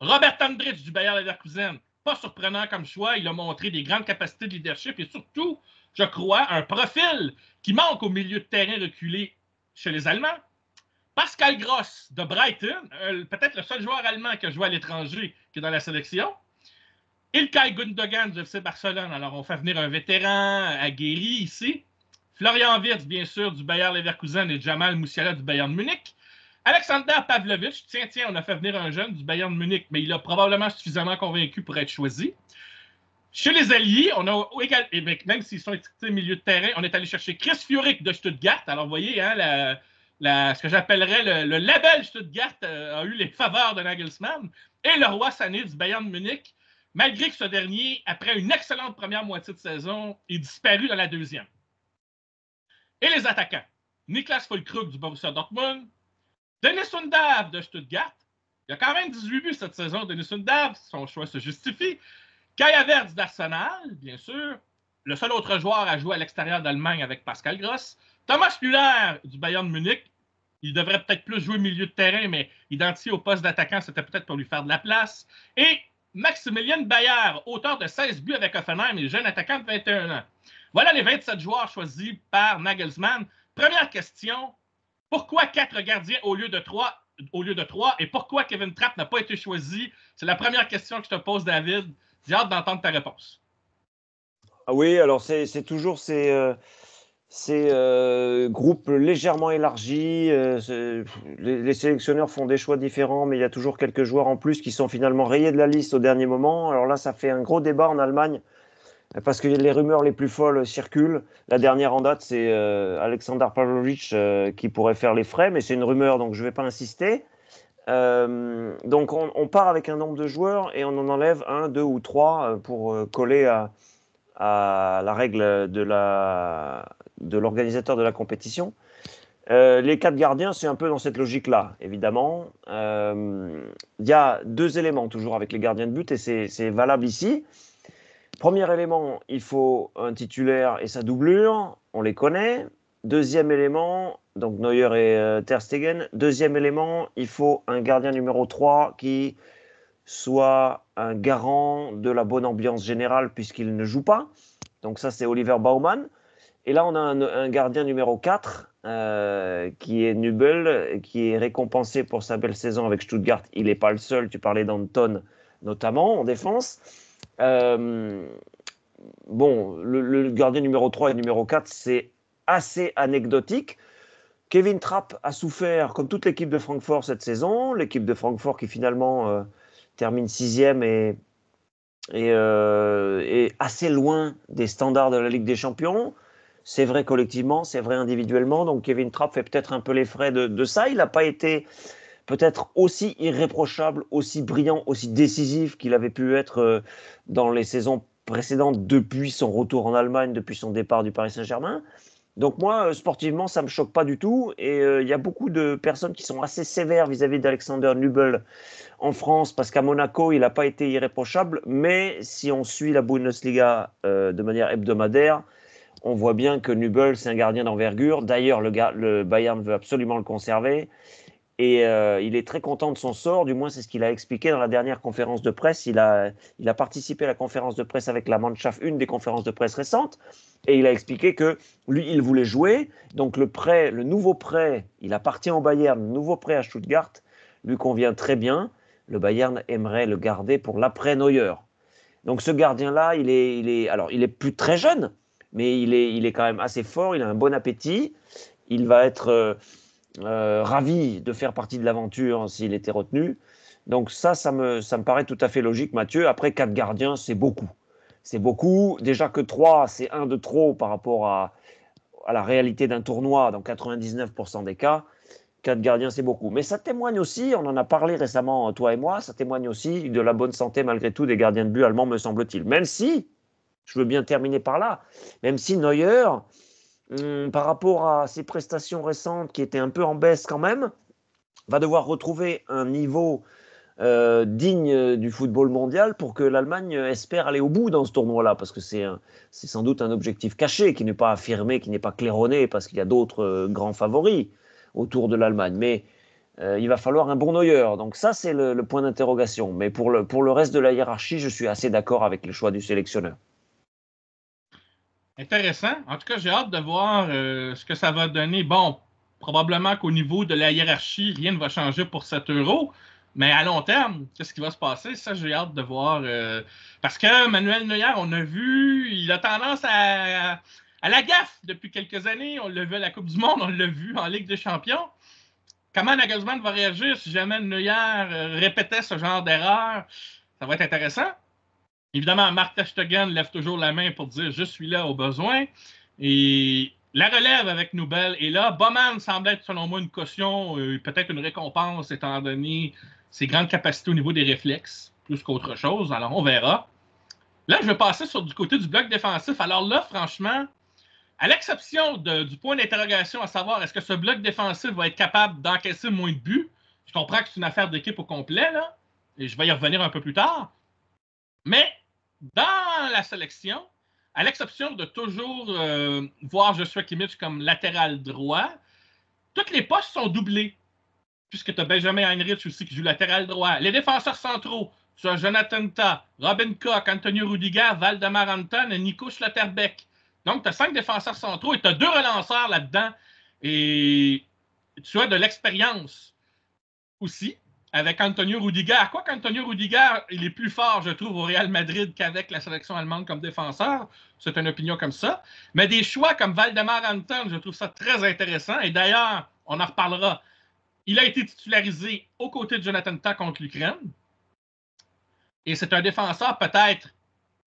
Robert Andrich du Bayer Leverkusen, pas surprenant comme choix, il a montré des grandes capacités de leadership et surtout, je crois, un profil qui manque au milieu de terrain reculé chez les Allemands. Pascal Gross de Brighton, peut-être le seul joueur allemand qui a joué à l'étranger qui est dans la sélection. Ilkay Gundogan du FC Barcelone. Alors, on fait venir un vétéran aguerri ici. Florian Wirtz, bien sûr, du Bayer Leverkusen et Jamal Musiala du Bayern Munich. Alexander Pavlovic. Tiens, on a fait venir un jeune du Bayern Munich, mais il a probablement suffisamment convaincu pour être choisi. Chez les alliés, on a même s'ils sont étiquetés milieu de terrain, on est allé chercher Chris Führig de Stuttgart. Alors, vous voyez, hein, ce que j'appellerais le label Stuttgart a eu les faveurs de Nagelsmann. Et le roi Sané du Bayern Munich, malgré que ce dernier, après une excellente première moitié de saison, est disparu dans la deuxième. Et les attaquants, Niklas Füllkrug du Borussia Dortmund, Dennis Undav de Stuttgart. Il a quand même 18 buts cette saison, Dennis Undav, son choix se justifie. Kai Havertz d'Arsenal, bien sûr. Le seul autre joueur à jouer à l'extérieur d'Allemagne avec Pascal Gross. Thomas Müller du Bayern Munich. Il devrait peut-être plus jouer milieu de terrain, mais identifié au poste d'attaquant, c'était peut-être pour lui faire de la place. Et Maximilian Bayer, auteur de 16 buts avec Hoffenheim et jeune attaquant de 21 ans. Voilà les 27 joueurs choisis par Nagelsmann. Première question, pourquoi 4 gardiens au lieu de 3 et pourquoi Kevin Trapp n'a pas été choisi? C'est la première question que je te pose, David. J'ai hâte d'entendre ta réponse. Ah oui, alors c'est toujours ces groupes légèrement élargis. Les sélectionneurs font des choix différents, mais il y a toujours quelques joueurs en plus qui sont finalement rayés de la liste au dernier moment. Alors là, ça fait un gros débat en Allemagne parce que les rumeurs les plus folles circulent. La dernière en date, c'est Alexander Pavlovic qui pourrait faire les frais, mais c'est une rumeur, donc je ne vais pas insister. Donc on part avec un nombre de joueurs et on en enlève 1, 2 ou 3 pour coller à la règle de l'organisateur de la compétition. Les 4 gardiens, c'est un peu dans cette logique-là, évidemment. Il y a 2 éléments toujours avec les gardiens de but et c'est valable ici. Premier élément, il faut un titulaire et sa doublure, on les connaît. Deuxième élément, donc Neuer et Ter Stegen. Deuxième élément, il faut un gardien numéro 3 qui soit un garant de la bonne ambiance générale puisqu'il ne joue pas. Donc ça, c'est Oliver Baumann. Et là, on a un gardien numéro 4 qui est Nübel, qui est récompensé pour sa belle saison avec Stuttgart. Il n'est pas le seul, tu parlais d'Anton notamment en défense. Le gardien numéro 3 et numéro 4, c'est assez anecdotique. Kevin Trapp a souffert, comme toute l'équipe de Francfort cette saison. L'équipe de Francfort qui finalement termine 6e et est assez loin des standards de la Ligue des Champions. C'est vrai collectivement, c'est vrai individuellement. Donc Kevin Trapp fait peut-être un peu les frais de ça. Il n'a pas été peut-être aussi irréprochable, aussi brillant, aussi décisif qu'il avait pu être dans les saisons précédentes depuis son retour en Allemagne, depuis son départ du Paris Saint-Germain. Donc moi, sportivement, ça ne me choque pas du tout. Et il y a beaucoup de personnes qui sont assez sévères vis-à-vis d'Alexander Nübel en France, parce qu'à Monaco, il n'a pas été irréprochable. Mais si on suit la Bundesliga de manière hebdomadaire, on voit bien que Nübel, c'est un gardien d'envergure. D'ailleurs, le Bayern veut absolument le conserver. Et il est très content de son sort, du moins c'est ce qu'il a expliqué dans la dernière conférence de presse. Il a participé à la conférence de presse avec la Mannschaft, une des conférences de presse récentes, et il a expliqué que lui, il voulait jouer. Donc le nouveau prêt, il appartient au Bayern, le nouveau prêt à Stuttgart lui convient très bien. Le Bayern aimerait le garder pour l'après-Neuer. Donc ce gardien-là, il est plus très jeune, mais il est quand même assez fort, il a un bon appétit. Il va être ravi de faire partie de l'aventure s'il était retenu. Donc ça me paraît tout à fait logique, Mathieu. Après, 4 gardiens, c'est beaucoup. C'est beaucoup. Déjà que 3, c'est un de trop par rapport à la réalité d'un tournoi dans 99% des cas. 4 gardiens, c'est beaucoup. Mais ça témoigne aussi, on en a parlé récemment, toi et moi, ça témoigne aussi de la bonne santé malgré tout des gardiens de but allemands, me semble-t-il. Même si, je veux bien terminer par là, même si Neuer, par rapport à ses prestations récentes qui étaient un peu en baisse quand même, va devoir retrouver un niveau digne du football mondial pour que l'Allemagne espère aller au bout dans ce tournoi-là, parce que c'est sans doute un objectif caché qui n'est pas affirmé, qui n'est pas claironné, parce qu'il y a d'autres grands favoris autour de l'Allemagne. Mais il va falloir un bon Neuer. Donc ça, c'est le point d'interrogation. Mais pour le reste de la hiérarchie, je suis assez d'accord avec le choix du sélectionneur. Intéressant. En tout cas, j'ai hâte de voir ce que ça va donner. Bon, probablement qu'au niveau de la hiérarchie, rien ne va changer pour cet euro. Mais à long terme, qu'est-ce qui va se passer? Ça, j'ai hâte de voir. Parce que Manuel Neuer, on a vu, il a tendance à la gaffe depuis quelques années. On l'a vu à la Coupe du Monde, on l'a vu en Ligue des Champions. Comment Nagelsmann va réagir si jamais Neuer répétait ce genre d'erreur? Ça va être intéressant. Évidemment, Marc Terstegen lève toujours la main pour dire « Je suis là au besoin ». Et la relève avec Nubel est là. Bowman semble être, selon moi, une caution, peut-être une récompense, étant donné ses grandes capacités au niveau des réflexes, plus qu'autre chose. Alors, on verra. Là, je vais passer du côté du bloc défensif. Alors là, franchement, à l'exception du point d'interrogation, à savoir est-ce que ce bloc défensif va être capable d'encaisser moins de buts, je comprends que c'est une affaire d'équipe au complet, là, et je vais y revenir un peu plus tard. Mais dans la sélection, à l'exception de toujours voir Joshua Kimmich comme latéral droit, tous les postes sont doublés, puisque tu as Benjamin Heinrich aussi qui joue latéral droit. Les défenseurs centraux, tu as Jonathan Tah, Robin Koch, Antonio Rudiger, Valdemar Anton et Nico Schlotterbeck. Donc, tu as 5 défenseurs centraux et tu as 2 relanceurs là-dedans. Et tu as de l'expérience aussi avec Antonio Rudiger. Quoi qu'Antonio Rudiger, il est plus fort, je trouve, au Real Madrid qu'avec la sélection allemande comme défenseur. C'est une opinion comme ça. Mais des choix comme Valdemar Anton, je trouve ça très intéressant. Et d'ailleurs, on en reparlera. Il a été titularisé aux côtés de Jonathan Tah contre l'Ukraine. Et c'est un défenseur peut-être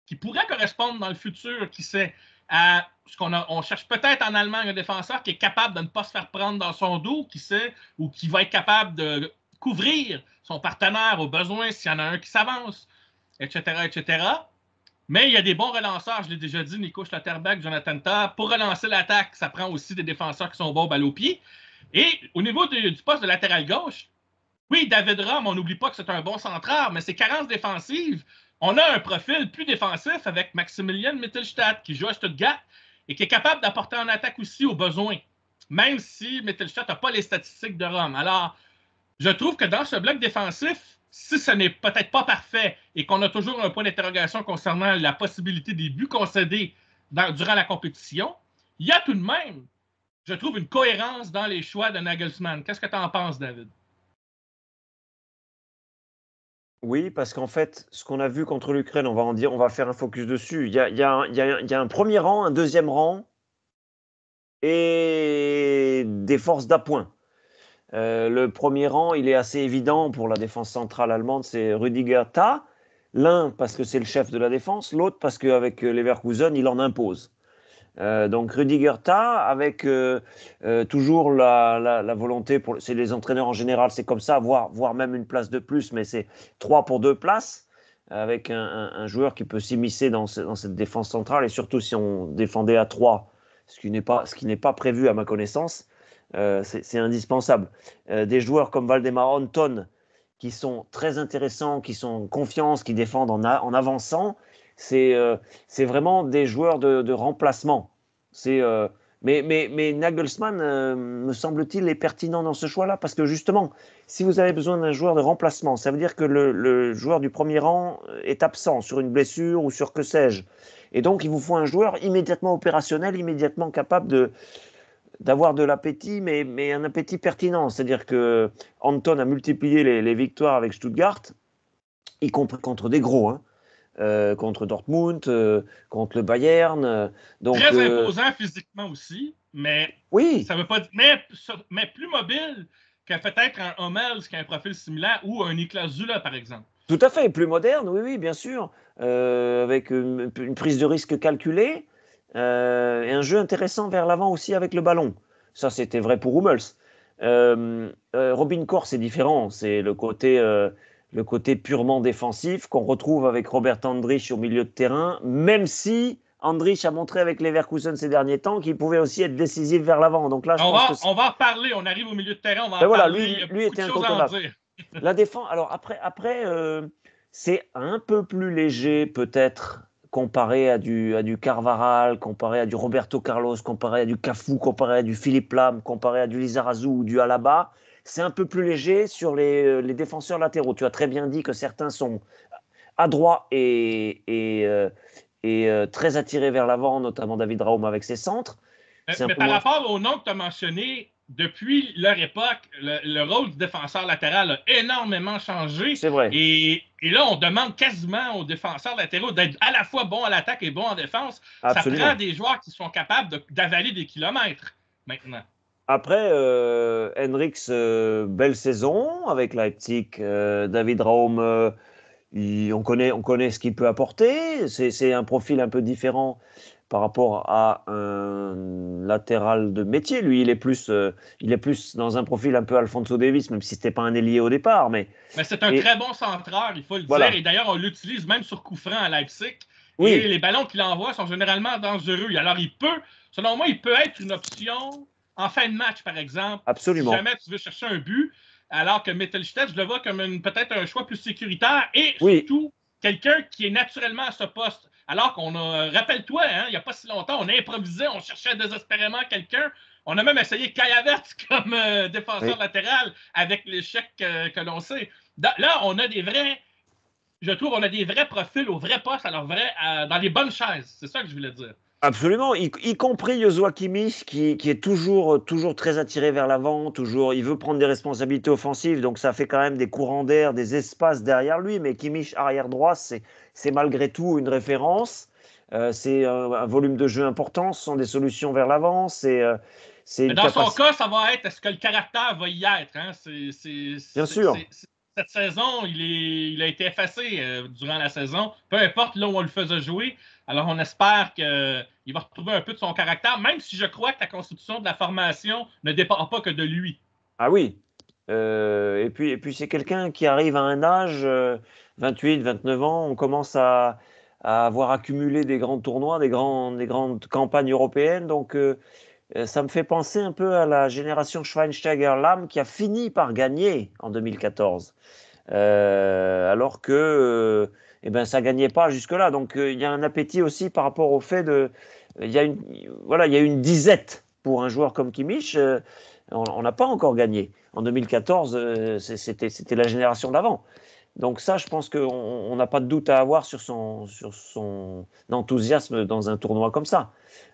qui pourrait correspondre dans le futur, qui sait, à ce on cherche peut-être en Allemagne un défenseur qui est capable de ne pas se faire prendre dans son dos, qui sait, ou qui va être capable de couvrir son partenaire au besoin s'il y en a un qui s'avance, etc., etc. Mais il y a des bons relanceurs, je l'ai déjà dit, Nico Schlotterbeck, Jonathan Tah. Pour relancer l'attaque, ça prend aussi des défenseurs qui sont bons balle au pied. Et au niveau du poste de latéral gauche, oui, David Raum, on n'oublie pas que c'est un bon centreur, mais ses carences défensives, on a un profil plus défensif avec Maximilian Mittelstadt qui joue à Stuttgart et qui est capable d'apporter en attaque aussi au besoin, même si Mittelstadt n'a pas les statistiques de Rome. Alors, je trouve que dans ce bloc défensif, si ce n'est peut-être pas parfait et qu'on a toujours un point d'interrogation concernant la possibilité des buts concédés durant la compétition, il y a tout de même, je trouve, une cohérence dans les choix de Nagelsmann. Qu'est-ce que tu en penses, David? Oui, parce qu'en fait, ce qu'on a vu contre l'Ukraine, on va faire un focus dessus. Il y a un premier rang, un deuxième rang et des forces d'appoint. Le premier rang, il est assez évident pour la défense centrale allemande, c'est Rüdiger Tah. L'un parce que c'est le chef de la défense, l'autre parce qu'avec Leverkusen, il en impose. Donc Rüdiger Tah avec toujours la volonté, c'est les entraîneurs en général, c'est comme ça, voire même une place de plus, mais c'est 3 pour 2 places, avec un joueur qui peut s'immiscer dans cette défense centrale, et surtout si on défendait à 3, ce qui n'est pas prévu à ma connaissance, c'est indispensable. Des joueurs comme Valdemar Anton, qui sont très intéressants, qui sont en confiance, qui défendent en avançant, c'est vraiment des joueurs de remplacement. C'est Mais Nagelsmann, me semble-t-il, est pertinent dans ce choix-là parce que justement, si vous avez besoin d'un joueur de remplacement, ça veut dire que le joueur du premier rang est absent sur une blessure ou sur que sais-je. Et donc, il vous faut un joueur immédiatement opérationnel, immédiatement capable d'avoir de l'appétit, mais un appétit pertinent. C'est-à-dire que Anton a multiplié les victoires avec Stuttgart, y compris contre des gros, hein, contre Dortmund, contre le Bayern. Donc, Très imposant physiquement aussi, mais oui, ça veut pas dire. Mais plus mobile que peut-être un Hummels qui a un profil similaire ou un Niklas Zula, par exemple. tout à fait, plus moderne, oui, oui, bien sûr, avec une prise de risque calculée et un jeu intéressant vers l'avant aussi avec le ballon. Ça, c'était vrai pour Hummels. Robin Koch, c'est différent, c'est le côté purement défensif qu'on retrouve avec Robert Andrich au milieu de terrain, même si Andrich a montré avec Leverkusen ces derniers temps qu'il pouvait aussi être décisif vers l'avant. Donc là, je pense que On va en reparler. On arrive au milieu de terrain, on va ben en voilà, parler. Il lui, y a lui beaucoup de était choses à en incontournable. dire. La défense, alors après c'est un peu plus léger peut-être comparé à du Carvaral, comparé à du Roberto Carlos, comparé à du Cafu, comparé à du Philippe Lam, comparé à du Lizarazu ou du Alaba. C'est un peu plus léger sur les défenseurs latéraux. Tu as très bien dit que certains sont adroits et très attirés vers l'avant, notamment David Raum avec ses centres. C'est un Mais peu par moins. rapport au nom que tu as mentionné, depuis leur époque, le rôle du défenseur latéral a énormément changé. C'est vrai, Et là, on demande quasiment aux défenseurs latéraux d'être à la fois bons à l'attaque et bons en défense. Ça prend absolument. des joueurs qui sont capables d'avaler des kilomètres maintenant. Après, Henriks, belle saison avec Leipzig. David Raum, on connaît ce qu'il peut apporter. C'est un profil un peu différent par rapport à un latéral de métier. Lui, il est plus dans un profil un peu Alphonso Davies, même si c'était pas un ailier au départ. Mais c'est un Et très bon centreur, il faut le dire. voilà. Et d'ailleurs, on l'utilise même sur coup franc à Leipzig. Et Oui, les ballons qu'il envoie sont généralement dangereux. Alors, selon moi, il peut être une option en fin de match, par exemple, si absolument. jamais tu veux chercher un but. Alors que Mittelstadt, je le vois comme peut-être un choix plus sécuritaire et Oui, surtout quelqu'un qui est naturellement à ce poste. Alors qu'on a, rappelle-toi, hein, il n'y a pas si longtemps, on a improvisé, on cherchait désespérément quelqu'un. On a même essayé Kai Havertz comme défenseur oui. latéral avec l'échec que l'on sait. Là, on a des vrais, je trouve, on a des vrais profils au vrai poste, alors dans les bonnes chaises. C'est ça que je voulais dire. Absolument, y compris Joshua Kimmich qui est toujours très attiré vers l'avant, toujours, il veut prendre des responsabilités offensives, donc ça fait quand même des courants d'air, des espaces derrière lui, mais Kimmich arrière droit, c'est malgré tout une référence, c'est un volume de jeu important, ce sont des solutions vers l'avant, c'est Mais une dans son capacité, cas, ça va être est-ce que le caractère va y être? Hein? bien sûr, Cette saison, il a été effacé durant la saison, peu importe là où on le faisait jouer. Alors, on espère qu'il va retrouver un peu de son caractère, même si je crois que la constitution de la formation ne dépend pas que de lui. ah oui, et puis c'est quelqu'un qui arrive à un âge, 28, 29 ans, on commence à avoir accumulé des grands tournois, des grandes campagnes européennes. Donc, ça me fait penser un peu à la génération Schweinsteiger-Lahm qui a fini par gagner en 2014. Alors que eh ben, ça ne gagnait pas jusque-là. Donc, il y a un appétit aussi par rapport au fait de. Il y a une, voilà, il y a une disette pour un joueur comme Kimmich. On n'a pas encore gagné. En 2014, c'était la génération d'avant. Donc ça, je pense qu'on n'a pas de doute à avoir sur son enthousiasme dans un tournoi comme ça.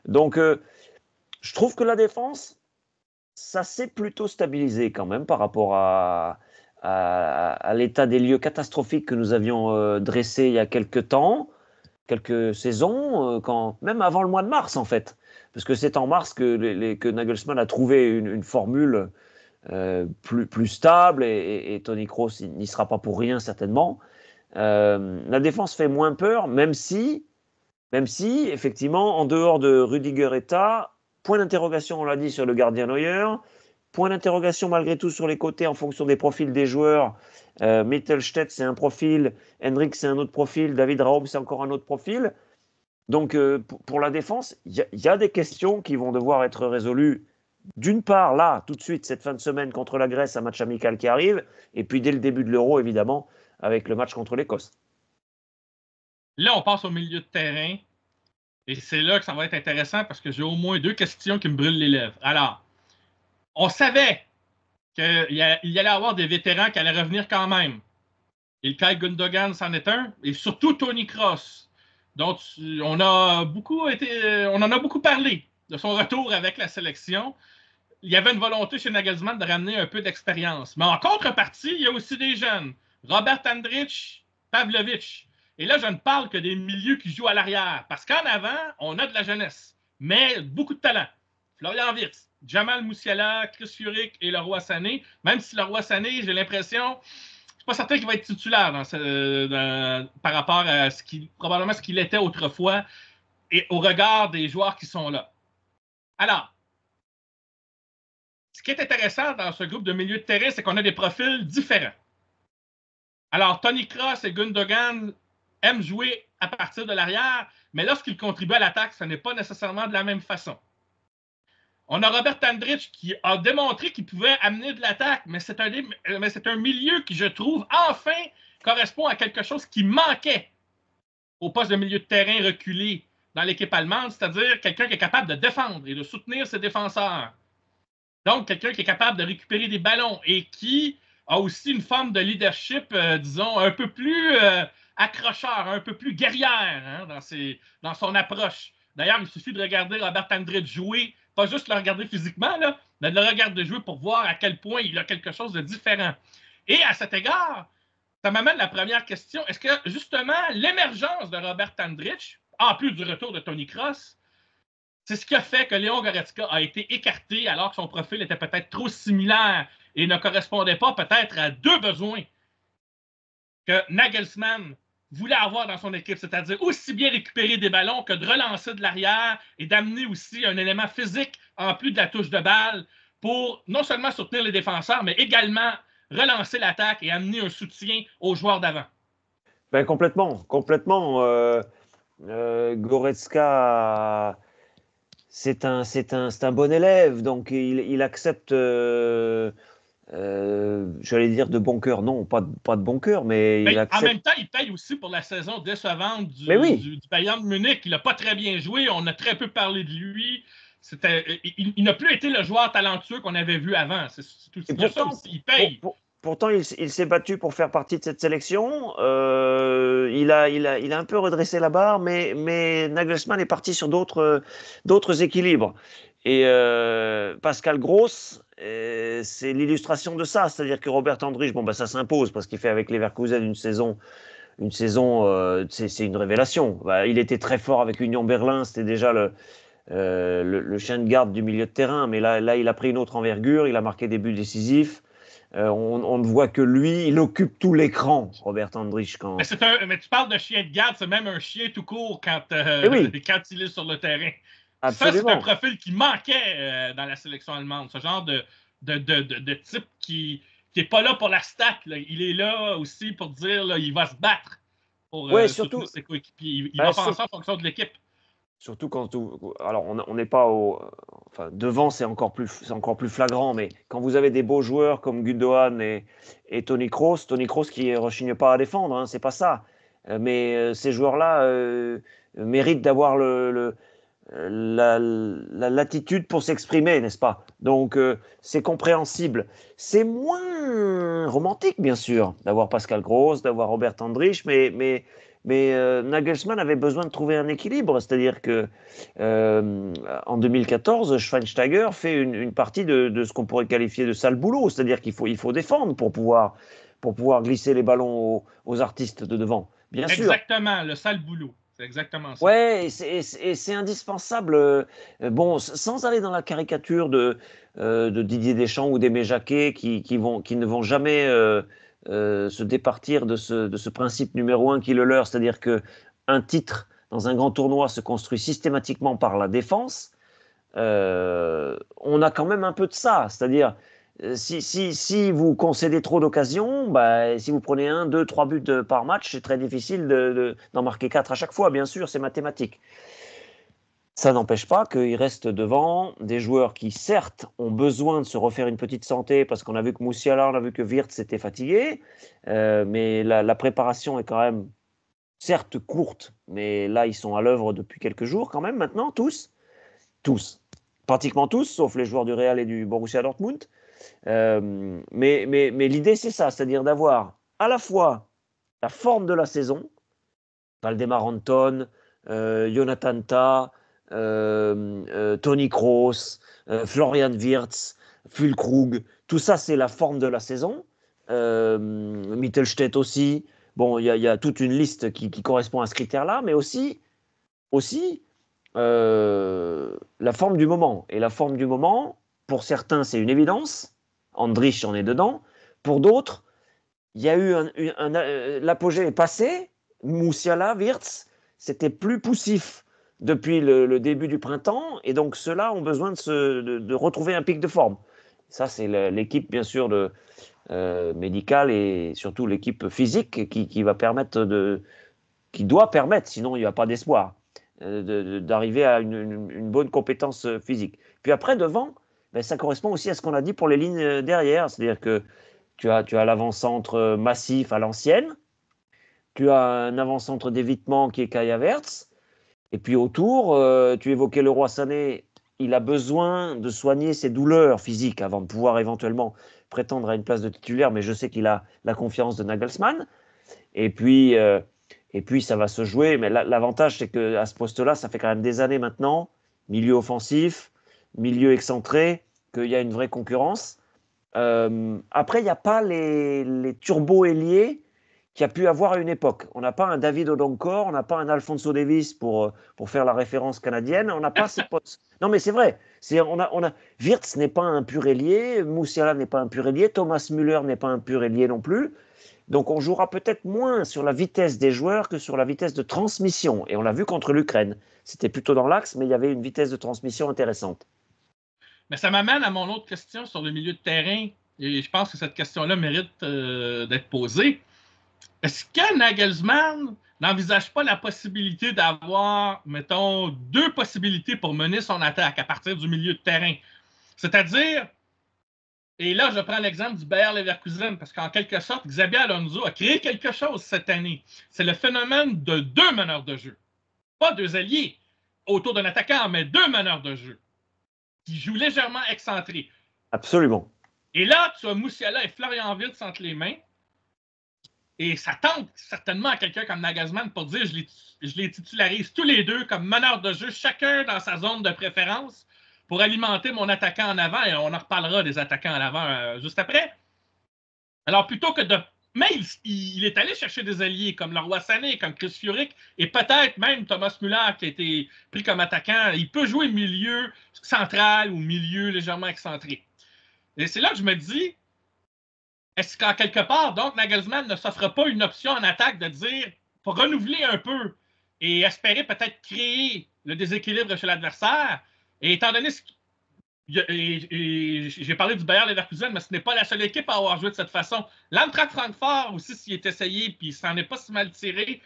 Donc, je trouve que la défense, ça s'est plutôt stabilisé quand même par rapport à l'état des lieux catastrophiques que nous avions dressé il y a quelques temps, quelques saisons, même avant le mois de mars en fait. Parce que c'est en mars que Nagelsmann a trouvé une formule plus stable et Toni Kroos n'y sera pas pour rien certainement. La défense fait moins peur, même si effectivement, en dehors de Rudiger et Tah, point d'interrogation, on l'a dit, sur le gardien Neuer, point d'interrogation malgré tout sur les côtés en fonction des profils des joueurs. Mittelstädt, c'est un profil, Henrik, c'est un autre profil, David Raum, c'est encore un autre profil. Donc, pour la défense, il y a des questions qui vont devoir être résolues. D'une part, là, tout de suite, cette fin de semaine contre la Grèce, un match amical qui arrive, et puis dès le début de l'Euro, évidemment, avec le match contre l'Écosse. Là, on passe au milieu de terrain. Et c'est là que ça va être intéressant parce que j'ai au moins 2 questions qui me brûlent les lèvres. Alors, on savait qu'il y allait avoir des vétérans qui allaient revenir quand même. Ilkay Gundogan, c'en est un. Et surtout Tony Kroos, dont on en a beaucoup parlé de son retour avec la sélection. Il y avait une volonté chez Nagelsmann de ramener un peu d'expérience. Mais en contrepartie, il y a aussi des jeunes. Robert Andrich, Pavlovic. Et là, je ne parle que des milieux qui jouent à l'arrière. Parce qu'en avant, on a de la jeunesse, mais beaucoup de talent. Florian Wirtz, Jamal Musiala, Chris Furyk et Leroy Sané. Même si Leroy Sané, j'ai l'impression, je ne suis pas certain qu'il va être titulaire par rapport à probablement ce qu'il était autrefois et au regard des joueurs qui sont là. Alors, ce qui est intéressant dans ce groupe de milieu de terrain, c'est qu'on a des profils différents. Alors, Tony Kroos et Gundogan aiment jouer à partir de l'arrière, mais lorsqu'ils contribuent à l'attaque, ce n'est pas nécessairement de la même façon. On a Robert Andrich qui a démontré qu'il pouvait amener de l'attaque, mais c'est un milieu qui, je trouve, enfin correspond à quelque chose qui manquait au poste de milieu de terrain reculé dans l'équipe allemande, c'est-à-dire quelqu'un qui est capable de défendre et de soutenir ses défenseurs. Donc, quelqu'un qui est capable de récupérer des ballons et qui a aussi une forme de leadership, disons, un peu plus accrocheur, un peu plus guerrière dans son approche. D'ailleurs, il suffit de regarder Robert Andrich jouer, pas juste le regarder physiquement, là, mais de le regarder jouer pour voir à quel point il a quelque chose de différent. Et à cet égard, ça m'amène la première question. Est-ce que, justement, l'émergence de Robert Andrich, en plus du retour de Tony Kroos, c'est ce qui a fait que Léon Goretzka a été écarté alors que son profil était peut-être trop similaire et ne correspondait pas peut-être à 2 besoins que Nagelsmann voulait avoir dans son équipe, c'est-à-dire aussi bien récupérer des ballons que de relancer de l'arrière et d'amener aussi un élément physique en plus de la touche de balle pour non seulement soutenir les défenseurs, mais également relancer l'attaque et amener un soutien aux joueurs d'avant. Ben, complètement. Goretzka, c'est un bon élève, donc il accepte, j'allais dire de bon cœur, non, pas de bon cœur, mais il En accepte. même temps, il paye aussi pour la saison décevante Mais oui, du Bayern de Munich. Il n'a pas très bien joué, on a très peu parlé de lui. Il n'a plus été le joueur talentueux qu'on avait vu avant. C'est tout et ça pourtant, aussi, il paye. pourtant il s'est battu pour faire partie de cette sélection. Il a un peu redressé la barre, mais Nagelsmann est parti sur d'autres équilibres. Et Pascal Gross, c'est l'illustration de ça. C'est-à-dire que Robert Andrich, bon, bah, ça s'impose parce qu'il fait avec Leverkusen une saison, c'est une révélation. Bah, il était très fort avec Union Berlin, c'était déjà le chien de garde du milieu de terrain, mais là, il a pris une autre envergure, il a marqué des buts décisifs. On ne voit que lui, il occupe tout l'écran, Robert Andrich. Mais tu parles de chien de garde, c'est même un chien tout court Eh oui, quand il est sur le terrain. Ça, c'est un absolument. profil qui manquait dans la sélection allemande. Ce genre de type qui n'est pas là pour la stat. Là. Il est là aussi pour dire là, il va se battre pour Ouais, soutenir surtout, ses coéquipiers. Il bah, va penser en fonction de l'équipe. surtout quand alors on n'est pas enfin devant, c'est encore plus flagrant, mais quand vous avez des beaux joueurs comme Gundogan et Tony Kroos qui rechigne pas à défendre, hein, c'est pas ça. Mais ces joueurs-là méritent d'avoir la latitude pour s'exprimer, n'est-ce pas? Donc c'est compréhensible. C'est moins romantique, bien sûr, d'avoir Pascal Gross, d'avoir Robert Andrich, mais Nagelsmann avait besoin de trouver un équilibre, c'est-à-dire que en 2014, Schweinsteiger fait une partie de ce qu'on pourrait qualifier de sale boulot, c'est-à-dire il faut défendre pour pouvoir glisser les ballons aux artistes de devant. Bien sûr. Exactement, le sale boulot. C'est exactement ça. Ouais, et c'est indispensable. Bon, sans aller dans la caricature de Didier Deschamps ou d'Aimé Jacquet qui ne vont jamais se départir de ce principe numéro un qui est le leur, c'est-à-dire que un titre dans un grand tournoi se construit systématiquement par la défense. On a quand même un peu de ça, c'est-à-dire si vous concédez trop d'occasions, bah, si vous prenez 1, 2, 3 buts par match, c'est très difficile d'en marquer 4 à chaque fois, bien sûr, c'est mathématique. Ça n'empêche pas qu'il reste devant des joueurs qui, certes, ont besoin de se refaire une petite santé parce qu'on a vu que Moussiala, on a vu que Wirtz s'était fatigué, mais la préparation est quand même certes courte, mais là, ils sont à l'œuvre depuis quelques jours quand même maintenant, tous. Pratiquement tous, sauf les joueurs du Real et du Borussia Dortmund. Mais l'idée, c'est ça, c'est-à-dire d'avoir à la fois la forme de la saison, Valdemar Anton, Jonathan Tah, Toni Kroos, Florian Wirtz, Füllkrug, tout ça, c'est la forme de la saison. Mittelstädt aussi. Bon, il y a toute une liste qui correspond à ce critère-là, mais aussi la forme du moment. Et la forme du moment, pour certains, c'est une évidence. Andrich en est dedans. Pour d'autres, il y a eu l'apogée est passé. Musiala, Wirtz, c'était plus poussif depuis le début du printemps. Et donc, ceux-là ont besoin de retrouver un pic de forme. Ça, c'est l'équipe, bien sûr, médicale et surtout l'équipe physique qui va permettre qui doit permettre, sinon il n'y a pas d'espoir, d'arriver à une bonne compétence physique. Puis après, devant, ben, ça correspond aussi à ce qu'on a dit pour les lignes derrière. C'est-à-dire que tu as l'avant-centre massif à l'ancienne, tu as un avant-centre d'évitement qui est Kai Havertz, et puis autour, tu évoquais Leroy Sané, il a besoin de soigner ses douleurs physiques avant de pouvoir éventuellement prétendre à une place de titulaire, mais je sais qu'il a la confiance de Nagelsmann. Et puis ça va se jouer. Mais l'avantage, c'est qu'à ce poste-là, ça fait quand même des années maintenant, milieu offensif, milieu excentré, qu'il y a une vraie concurrence. Après, il n'y a pas les turbo-ailiers qu'il y a pu avoir à une époque. On n'a pas un David Odonkor, on n'a pas un Alphonso Davies pour faire la référence canadienne. On n'a pas ces postes. Non, mais c'est vrai. Wirtz n'est pas un pur ailier, Musiala n'est pas un pur ailier, Thomas Müller n'est pas un pur ailier non plus. Donc on jouera peut-être moins sur la vitesse des joueurs que sur la vitesse de transmission. Et on l'a vu contre l'Ukraine. C'était plutôt dans l'axe, mais il y avait une vitesse de transmission intéressante. Mais ça m'amène à mon autre question sur le milieu de terrain. Et je pense que cette question-là mérite d'être posée. Est-ce que Nagelsmann n'envisage pas la possibilité d'avoir, mettons, 2 possibilités pour mener son attaque à partir du milieu de terrain? C'est-à-dire, et là, je prends l'exemple du Bayer Leverkusen, parce qu'en quelque sorte, Xabi Alonso a créé quelque chose cette année. C'est le phénomène de 2 meneurs de jeu. Pas 2 alliés autour d'un attaquant, mais 2 meneurs de jeu qui jouent légèrement excentrés. Absolument. Et là, tu as Musiala et Florian Wirtz entre les mains. Et ça tente certainement à quelqu'un comme Nagelsmann pour dire je les titularise tous les deux comme meneurs de jeu, chacun dans sa zone de préférence, pour alimenter mon attaquant en avant. Et on en reparlera des attaquants en avant juste après. Alors, plutôt que de... Mais il est allé chercher des alliés comme Leroy Sané, comme Chris Führich, et peut-être même Thomas Müller qui a été pris comme attaquant. Il peut jouer milieu central ou milieu légèrement excentré. Et c'est là que je me dis, est-ce qu'en quelque part, donc, Nagelsmann ne s'offre pas une option en attaque de dire, pour renouveler un peu et espérer peut-être créer le déséquilibre chez l'adversaire, et étant donné j'ai parlé du Bayer Leverkusen, mais ce n'est pas la seule équipe à avoir joué de cette façon. L'Eintracht Francfort aussi s'y est essayé, puis ça n'en est pas si mal tiré.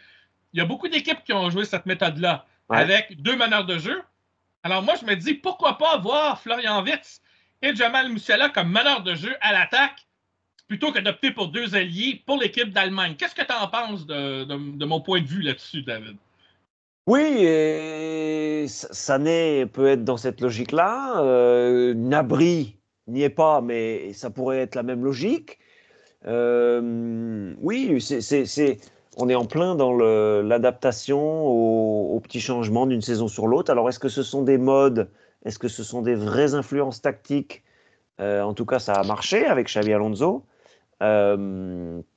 Il y a beaucoup d'équipes qui ont joué cette méthode-là, avec 2 meneurs de jeu. Alors moi, je me dis, pourquoi pas voir Florian Wirtz et Jamal Musiala comme meneurs de jeu à l'attaque, plutôt que d'opter pour 2 alliés pour l'équipe d'Allemagne. Qu'est-ce que tu en penses de mon point de vue là-dessus, David? Oui, et Sané peut être dans cette logique-là. Gnabry n'y est pas, mais ça pourrait être la même logique. Oui, on est en plein dans l'adaptation aux petits changements d'une saison sur l'autre. Alors, est-ce que ce sont des modes? Est-ce que ce sont des vraies influences tactiques? En tout cas, ça a marché avec Xabi Alonso.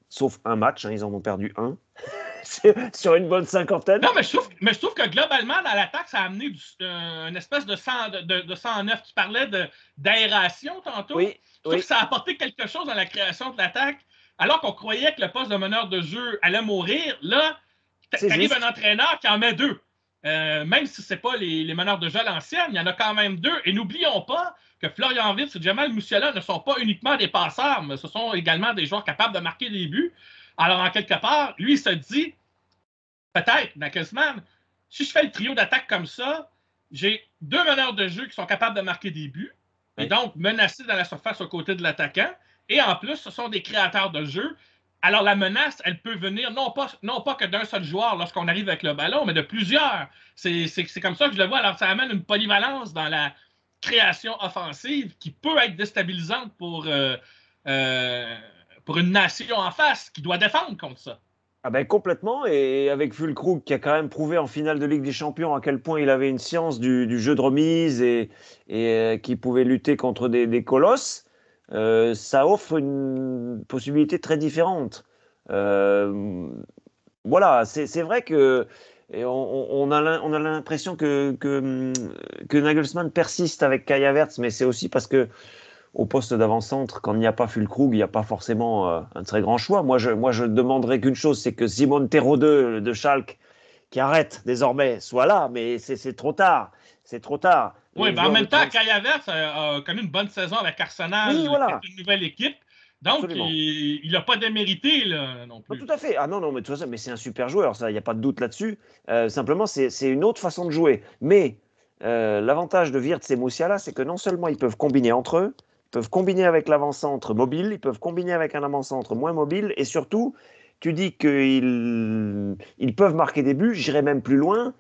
Sauf un match, hein, ils en ont perdu un sur une bonne cinquantaine. Non, mais je trouve que globalement, dans l'attaque, ça a amené une espèce de 109. Tu parlais d'aération tantôt. Oui, je trouve que ça a apporté quelque chose dans la création de l'attaque. Alors qu'on croyait que le poste de meneur de jeu allait mourir, là, t'arrives un entraîneur qui en met 2. Même si ce n'est pas les meneurs de jeu à l'ancienne, il y en a quand même 2. Et n'oublions pas que Florian Wirtz et Jamal Musiala ne sont pas uniquement des passeurs, mais ce sont également des joueurs capables de marquer des buts. Alors, en quelque part, lui, il se dit, peut-être, Nagelsmann, si je fais le trio d'attaque comme ça, j'ai 2 meneurs de jeu qui sont capables de marquer des buts, et donc menacés dans la surface aux côtés de l'attaquant. Et en plus, ce sont des créateurs de jeu Alors, la menace, elle peut venir non pas que d'un seul joueur lorsqu'on arrive avec le ballon, mais de plusieurs. C'est comme ça que je le vois. Alors, ça amène une polyvalence dans la création offensive qui peut être déstabilisante euh, pour une nation en face qui doit défendre contre ça. Ah ben complètement, et avec Füllkrug qui a quand même prouvé en finale de Ligue des Champions à quel point il avait une science du jeu de remise et qui pouvait lutter contre des colosses, ça offre une possibilité très différente. Euh, voilà, c'est vrai que on a l'impression que Nagelsmann persiste avec Kai Havertz, mais c'est aussi parce que au poste d'avant-centre, quand il n'y a pas Füllkrug, il n'y a pas forcément un très grand choix. Moi, je demanderais qu'une chose, c'est que Simon Terodde de Schalke, qui arrête désormais, soit là, mais c'est trop tard. C'est trop tard. Oui, Les ben en joueurs de même temps, 30... Kai Havertz a connu une bonne saison avec Arsenal, Oui, qui est voilà, une nouvelle équipe. Donc, absolument. il n'a pas démérité là, non Non, plus. tout à fait. Ah non, non, mais de toute façon, mais c'est un super joueur, ça, il n'y a pas de doute là-dessus. Simplement, c'est une autre façon de jouer. Mais l'avantage de Wirtz et Musiala, c'est que non seulement ils peuvent combiner entre eux, ils peuvent combiner avec l'avant-centre mobile, ils peuvent combiner avec un avant-centre moins mobile, et surtout, tu dis qu'ils peuvent marquer des buts, j'irai même plus loin,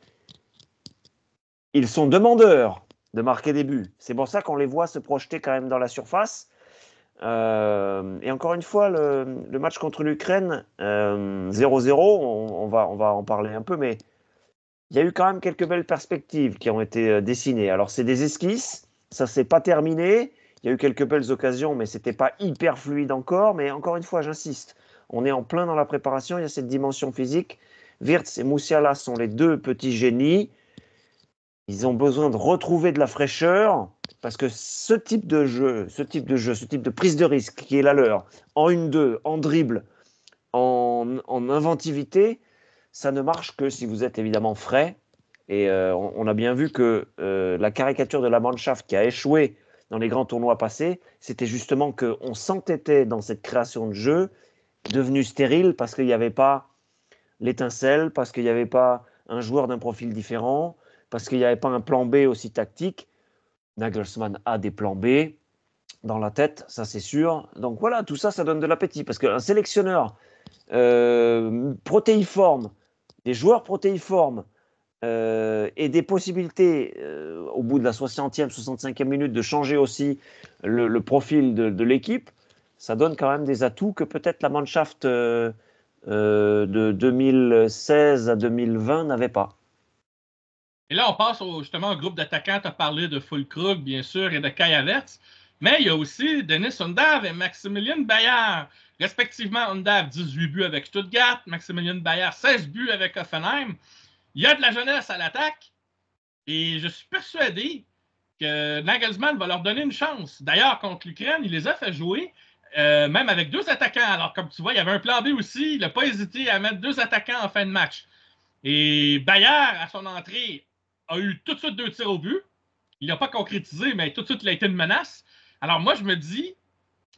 ils sont demandeurs de marquer des buts. C'est pour ça qu'on les voit se projeter quand même dans la surface. Et encore une fois, le match contre l'Ukraine, 0-0, on va en parler un peu, mais il y a eu quand même quelques belles perspectives qui ont été dessinées. Alors, c'est des esquisses, ça s'est pas terminé. Il y a eu quelques belles occasions, mais c'était pas hyper fluide encore. Mais encore une fois, j'insiste, on est en plein dans la préparation, il y a cette dimension physique. Wirtz et Musiala sont les deux petits génies. Ils ont besoin de retrouver de la fraîcheur parce que ce type de jeu, ce type de prise de risque qui est la leur, en 1-2, en dribble, en inventivité, ça ne marche que si vous êtes évidemment frais. Et on a bien vu que la caricature de la Mannschaft qui a échoué dans les grands tournois passés, c'était justement qu'on s'entêtait dans cette création de jeu devenue stérile parce qu'il n'y avait pas l'étincelle, parce qu'il n'y avait pas un joueur d'un profil différent, parce qu'il n'y avait pas un plan B aussi tactique. Nagelsmann a des plans B dans la tête, ça c'est sûr. Donc voilà, tout ça, ça donne de l'appétit. Parce qu'un sélectionneur protéiforme, des joueurs protéiformes et des possibilités au bout de la 60e, 65e minute de changer aussi le profil de l'équipe, ça donne quand même des atouts que peut-être la Mannschaft de 2016 à 2020 n'avait pas. Et là, on passe justement au groupe d'attaquants. Tu as parlé de Füllkrug, bien sûr, et de Kai Havertz. Mais il y a aussi Denis Undav et Maximilian Bayer. Respectivement, Undav, 18 buts avec Stuttgart. Maximilian Bayer, 16 buts avec Hoffenheim. Il y a de la jeunesse à l'attaque. Et je suis persuadé que Nagelsmann va leur donner une chance. D'ailleurs, contre l'Ukraine, il les a fait jouer, même avec deux attaquants. Alors, comme tu vois, il y avait un plan B aussi. Il n'a pas hésité à mettre deux attaquants en fin de match. Et Bayer, à son entrée, a eu tout de suite deux tirs au but. Il n'a pas concrétisé, mais tout de suite, il a été une menace. Alors, moi, je me dis,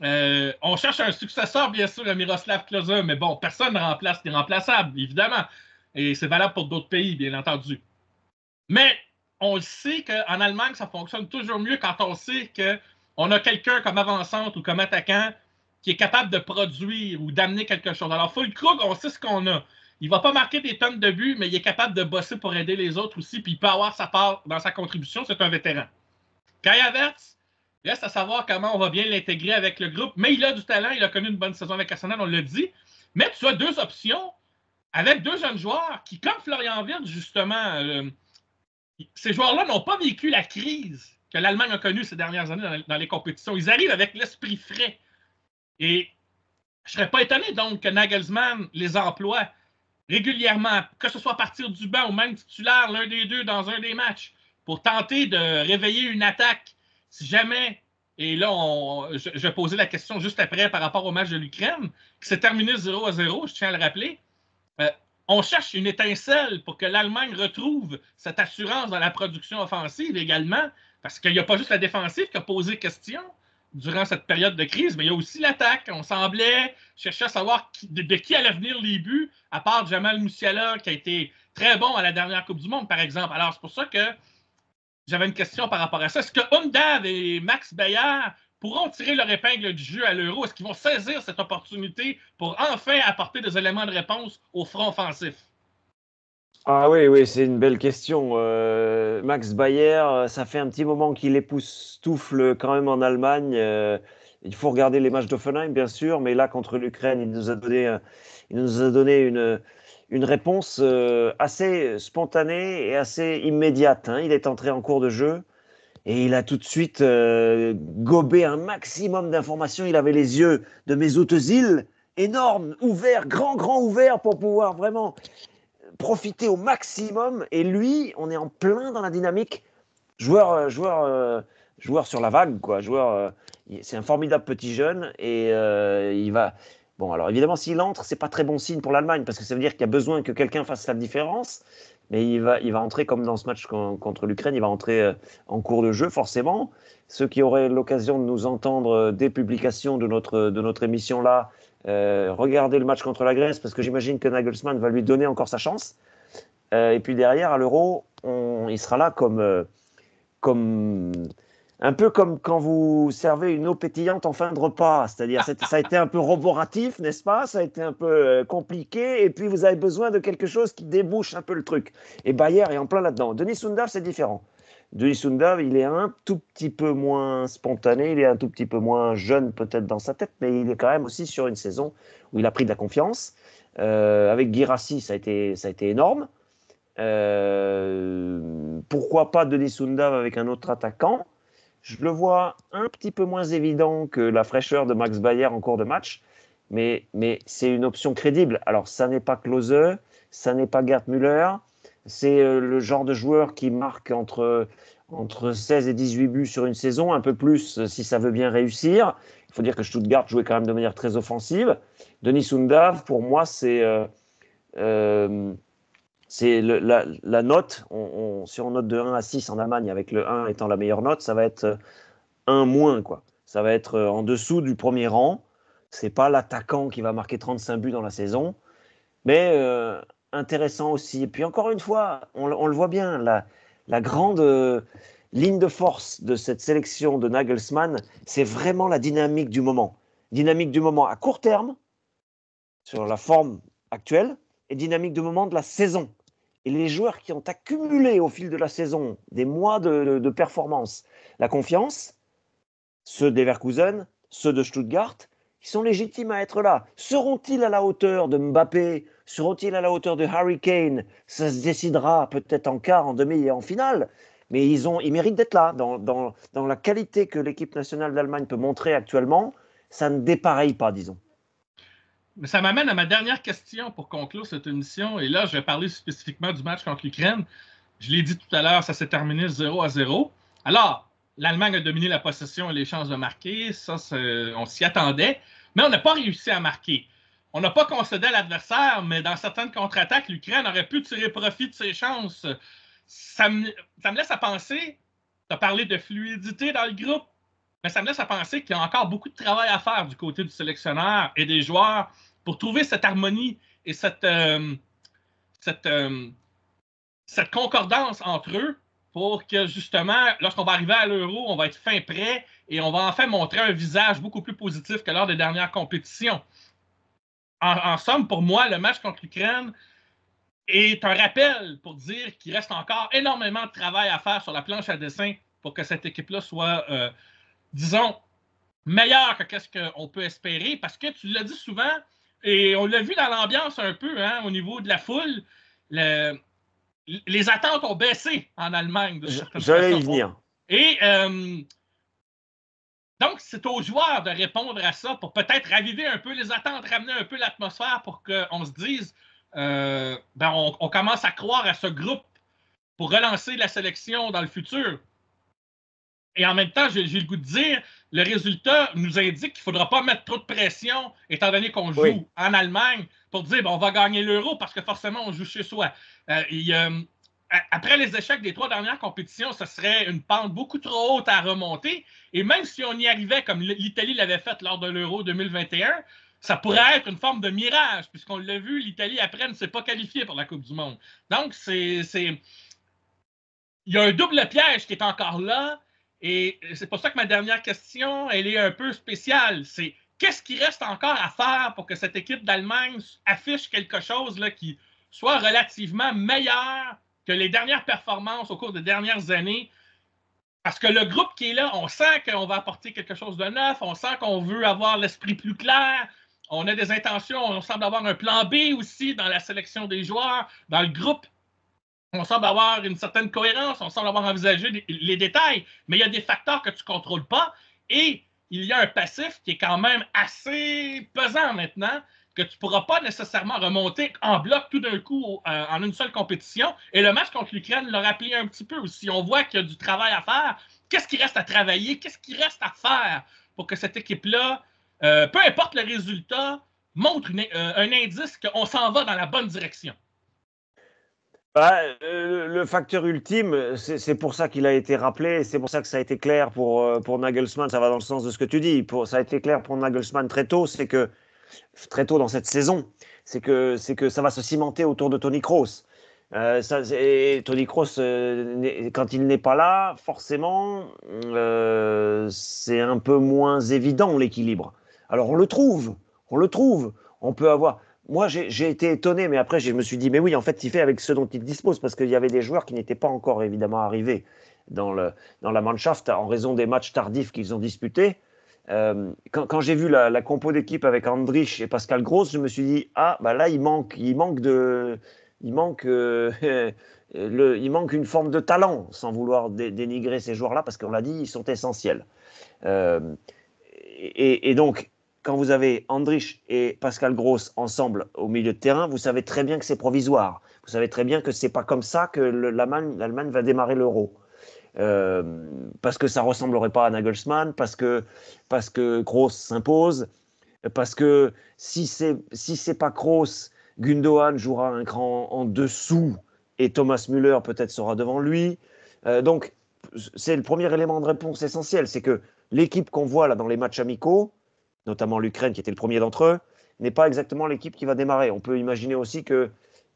on cherche un successeur, bien sûr, à Miroslav Klose, mais bon, personne ne remplace l'irremplaçable, évidemment. Et c'est valable pour d'autres pays, bien entendu. Mais on le sait qu'en Allemagne, ça fonctionne toujours mieux quand on sait qu'on a quelqu'un comme avant-centre ou comme attaquant qui est capable de produire ou d'amener quelque chose. Alors, Füllkrug, on sait ce qu'on a. Il ne va pas marquer des tonnes de buts, mais il est capable de bosser pour aider les autres aussi, puis il peut avoir sa part dans sa contribution. C'est un vétéran. Kai Havertz, reste à savoir comment on va bien l'intégrer avec le groupe, mais il a du talent, il a connu une bonne saison avec Arsenal, on l'a dit. Mais tu as deux options avec deux jeunes joueurs qui, comme Florian Wirtz, justement, ces joueurs-là n'ont pas vécu la crise que l'Allemagne a connue ces dernières années dans les compétitions. Ils arrivent avec l'esprit frais. Et je ne serais pas étonné donc que Nagelsmann les emploie régulièrement, que ce soit à partir du banc ou même titulaire, l'un des deux dans un des matchs, pour tenter de réveiller une attaque. Si jamais, et là, je posais la question juste après par rapport au match de l'Ukraine, qui s'est terminé 0-0, je tiens à le rappeler. Euh, on cherche une étincelle pour que l'Allemagne retrouve cette assurance dans la production offensive également, parce qu'il n'y a pas juste la défensive qui a posé question durant cette période de crise, mais il y a aussi l'attaque. On semblait chercher à savoir de qui allaient venir les buts, à part Jamal Musiala, qui a été très bon à la dernière Coupe du Monde, par exemple. Alors, c'est pour ça que j'avais une question par rapport à ça. Est-ce que Undav et Max Bayer pourront tirer leur épingle du jeu à l'Euro? Est-ce qu'ils vont saisir cette opportunité pour enfin apporter des éléments de réponse au front offensif? Ah oui, c'est une belle question. Max Bayer, ça fait un petit moment qu'il époustoufle quand même en Allemagne. Il faut regarder les matchs d'Offenheim, bien sûr, mais là, contre l'Ukraine, il nous a donné une réponse assez spontanée et assez immédiate, hein. Il est entré en cours de jeu et il a tout de suite gobé un maximum d'informations. Il avait les yeux de Mesut Özil énormes, ouverts, grands ouverts pour pouvoir vraiment profiter au maximum. Et lui, on est en plein dans la dynamique. Joueur sur la vague, quoi. C'est un formidable petit jeune et il va. Bon, alors évidemment, s'il entre, c'est pas très bon signe pour l'Allemagne parce que ça veut dire qu'il y a besoin que quelqu'un fasse la différence. Mais il va entrer comme dans ce match contre l'Ukraine, il va entrer en cours de jeu, forcément. Ceux qui auraient l'occasion de nous entendre des publications de notre émission là, regardez le match contre la Grèce parce que j'imagine que Nagelsmann va lui donner encore sa chance. Et puis derrière, à l'Euro, il sera là un peu comme quand vous servez une eau pétillante en fin de repas. C'est-à-dire, ça a été un peu roboratif, n'est-ce pas? Ça a été un peu compliqué. Et puis, vous avez besoin de quelque chose qui débouche un peu le truc. Et Bayer est en plein là-dedans. Denis Sundav, c'est différent. Denis Sundav, il est un tout petit peu moins spontané, il est un tout petit peu moins jeune peut-être dans sa tête, mais il est quand même aussi sur une saison où il a pris de la confiance. Avec Guirassy, ça a été énorme. Pourquoi pas Denis Sundav avec un autre attaquant? Je le vois un petit peu moins évident que la fraîcheur de Max Bayer en cours de match, mais c'est une option crédible. Alors, ça n'est pas Klose, ça n'est pas Gerd Müller, c'est le genre de joueur qui marque entre 16 et 18 buts sur une saison, un peu plus si ça veut bien réussir. Il faut dire que Stuttgart jouait quand même de manière très offensive. Denis Sundav, pour moi, c'est la note. Si on note de 1 à 6 en Allemagne, avec le 1 étant la meilleure note, ça va être 1 moins, quoi. Ça va être en dessous du premier rang. C'est pas l'attaquant qui va marquer 35 buts dans la saison, mais intéressant aussi. Et puis encore une fois, on le voit bien, la grande ligne de force de cette sélection de Nagelsmann, c'est vraiment la dynamique du moment. Dynamique du moment à court terme, sur la forme actuelle, et dynamique du moment de la saison. Et les joueurs qui ont accumulé au fil de la saison des mois de performance, la confiance, ceux d'Leverkusen, ceux de Stuttgart, ils sont légitimes à être là. Seront-ils à la hauteur de Mbappé? Seront-ils à la hauteur de Harry Kane? Ça se décidera peut-être en quart, en demi et en finale. Mais ils méritent d'être là. Dans la qualité que l'équipe nationale d'Allemagne peut montrer actuellement, ça ne dépareille pas, disons. Mais ça m'amène à ma dernière question pour conclure cette émission. Et là, je vais parler spécifiquement du match contre l'Ukraine. Je l'ai dit tout à l'heure, ça s'est terminé 0-0. Alors, l'Allemagne a dominé la possession et les chances de marquer. Ça, on s'y attendait. Mais on n'a pas réussi à marquer. On n'a pas concédé à l'adversaire, mais dans certaines contre-attaques, l'Ukraine aurait pu tirer profit de ses chances. Ça me laisse à penser, tu as parlé de fluidité dans le groupe, mais ça me laisse à penser qu'il y a encore beaucoup de travail à faire du côté du sélectionneur et des joueurs pour trouver cette harmonie et cette concordance entre eux pour que, justement, lorsqu'on va arriver à l'Euro, on va être fin prêt et on va enfin montrer un visage beaucoup plus positif que lors des dernières compétitions. En somme, pour moi, le match contre l'Ukraine est un rappel pour dire qu'il reste encore énormément de travail à faire sur la planche à dessin pour que cette équipe-là soit, disons, meilleure que ce qu'on peut espérer, parce que tu l'as dit souvent, et on l'a vu dans l'ambiance un peu, hein, au niveau de la foule, les attentes ont baissé en Allemagne. J'allais y venir. Et donc, c'est aux joueurs de répondre à ça pour peut-être raviver un peu les attentes, ramener un peu l'atmosphère pour qu'on se dise, on commence à croire à ce groupe pour relancer la sélection dans le futur. Et en même temps, j'ai le goût de dire, le résultat nous indique qu'il ne faudra pas mettre trop de pression, étant donné qu'on joue en Allemagne, pour dire on va gagner l'Euro parce que forcément, on joue chez soi. Après les échecs des 3 dernières compétitions, ce serait une pente beaucoup trop haute à remonter. Et même si on y arrivait, comme l'Italie l'avait fait lors de l'Euro 2021, ça pourrait être une forme de mirage, puisqu'on l'a vu, l'Italie, après, ne s'est pas qualifiée pour la Coupe du Monde. Donc, il y a un double piège qui est encore là. Et c'est pour ça que ma dernière question, elle est un peu spéciale. C'est qu'est-ce qui reste encore à faire pour que cette équipe d'Allemagne affiche quelque chose là, qui soit relativement meilleur que les dernières performances au cours des dernières années? Parce que le groupe qui est là, on sent qu'on va apporter quelque chose de neuf, on sent qu'on veut avoir l'esprit plus clair, on a des intentions, on semble avoir un plan B aussi dans la sélection des joueurs, dans le groupe. On semble avoir une certaine cohérence, on semble avoir envisagé les détails, mais il y a des facteurs que tu ne contrôles pas et il y a un passif qui est quand même assez pesant maintenant, que tu ne pourras pas nécessairement remonter en bloc tout d'un coup en une seule compétition. Et le match contre l'Ukraine l'a rappelé un petit peu aussi. On voit qu'il y a du travail à faire. Qu'est-ce qui reste à travailler? Qu'est-ce qui reste à faire pour que cette équipe-là, peu importe le résultat, montre un indice qu'on s'en va dans la bonne direction? Le facteur ultime, c'est pour ça qu'il a été rappelé, c'est pour ça que ça a été clair pour Nagelsmann, ça va dans le sens de ce que tu dis, ça a été clair pour Nagelsmann très tôt, c'est que, très tôt dans cette saison, c'est que ça va se cimenter autour de Toni Kroos. Toni Kroos, quand il n'est pas là, forcément, c'est un peu moins évident l'équilibre. Alors on le trouve, on peut avoir... Moi, j'ai été étonné, mais après, je me suis dit, mais oui, en fait, il fait avec ce dont il dispose, parce qu'il y avait des joueurs qui n'étaient pas encore, évidemment, arrivés dans la Mannschaft en raison des matchs tardifs qu'ils ont disputés. Quand j'ai vu la compo d'équipe avec Andrich et Pascal Gross, je me suis dit, ah, bah là, il manque il manque une forme de talent, sans vouloir dénigrer ces joueurs-là, parce qu'on l'a dit, ils sont essentiels. Euh, et donc, quand vous avez Andrich et Pascal Gross ensemble au milieu de terrain, vous savez très bien que c'est provisoire. Vous savez très bien que c'est pas comme ça que l'Allemagne va démarrer l'Euro. Parce que ça ressemblerait pas à Nagelsmann, parce que Gross s'impose, parce que si c'est pas Kroos, Gundogan jouera un cran en dessous et Thomas Müller peut-être sera devant lui. Donc c'est le premier élément de réponse essentiel, c'est que l'équipe qu'on voit là dans les matchs amicaux, notamment l'Ukraine qui était le premier d'entre eux, n'est pas exactement l'équipe qui va démarrer. On peut imaginer aussi que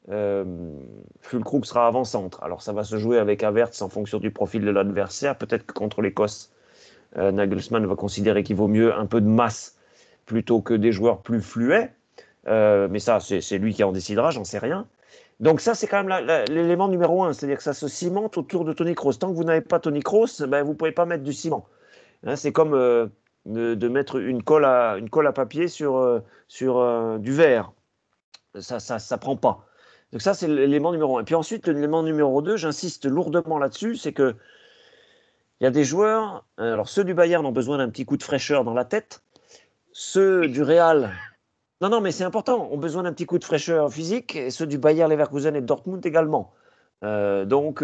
Füllkrug sera avant-centre. Alors ça va se jouer avec Havertz en fonction du profil de l'adversaire. Peut-être que contre l'Écosse, Nagelsmann va considérer qu'il vaut mieux un peu de masse plutôt que des joueurs plus fluets. Mais ça, c'est lui qui en décidera, j'en sais rien. Donc ça, c'est quand même l'élément numéro un, c'est-à-dire que ça se cimente autour de Toni Kroos. Tant que vous n'avez pas Toni Kroos, ben, vous ne pouvez pas mettre du ciment. Hein, c'est comme de mettre une colle à papier sur du verre. Ça prend pas. Donc ça, c'est l'élément numéro un. Et puis ensuite, l'élément numéro 2, j'insiste lourdement là-dessus, c'est que il y a des joueurs, alors ceux du Bayern ont besoin d'un petit coup de fraîcheur dans la tête, ceux du Real, non, mais c'est important, ont besoin d'un petit coup de fraîcheur physique, et ceux du Bayern Leverkusen et de Dortmund également. Donc,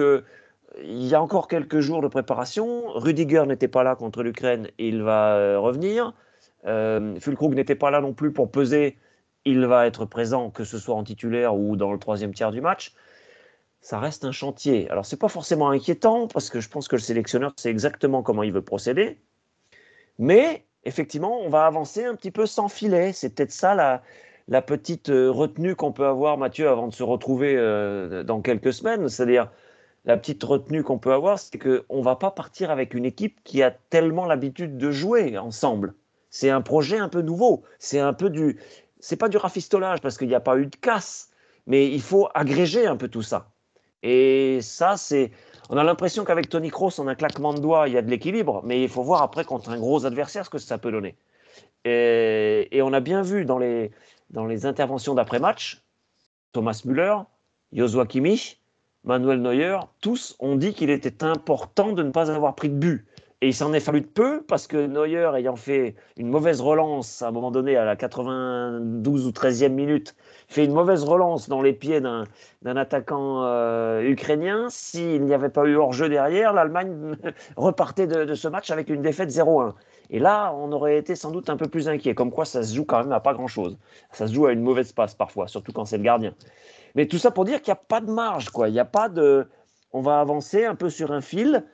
il y a encore quelques jours de préparation. Rudiger n'était pas là contre l'Ukraine, il va revenir. Füllkrug n'était pas là non plus pour peser, il va être présent, que ce soit en titulaire ou dans le troisième tiers du match. Ça reste un chantier. Alors, ce n'est pas forcément inquiétant, parce que je pense que le sélectionneur sait exactement comment il veut procéder. Mais, effectivement, on va avancer un petit peu sans filet. C'est peut-être ça la petite retenue qu'on peut avoir, Mathieu, avant de se retrouver dans quelques semaines. C'est-à-dire, la petite retenue qu'on peut avoir, c'est qu'on ne va pas partir avec une équipe qui a tellement l'habitude de jouer ensemble. C'est un projet un peu nouveau. C'est pas du rafistolage, parce qu'il n'y a pas eu de casse. Mais il faut agréger un peu tout ça. Et ça, on a l'impression qu'avec Toni Kroos, en un claquement de doigts, il y a de l'équilibre, mais il faut voir après contre un gros adversaire ce que ça peut donner. Et on a bien vu dans les interventions d'après-match, Thomas Müller, Joshua Kimmich, Manuel Neuer, tous ont dit qu'il était important de ne pas avoir pris de but. Et il s'en est fallu de peu, parce que Neuer, ayant fait une mauvaise relance à un moment donné, à la 92 ou 13e minute, fait une mauvaise relance dans les pieds d'un attaquant ukrainien. S'il n'y avait pas eu hors-jeu derrière, l'Allemagne repartait de ce match avec une défaite 0-1. Et là, on aurait été sans doute un peu plus inquiet, comme quoi ça se joue quand même à pas grand-chose. Ça se joue à une mauvaise passe parfois, surtout quand c'est le gardien. Mais tout ça pour dire qu'il n'y a pas de marge, quoi. Il n'y a pas de... On va avancer un peu sur un fil.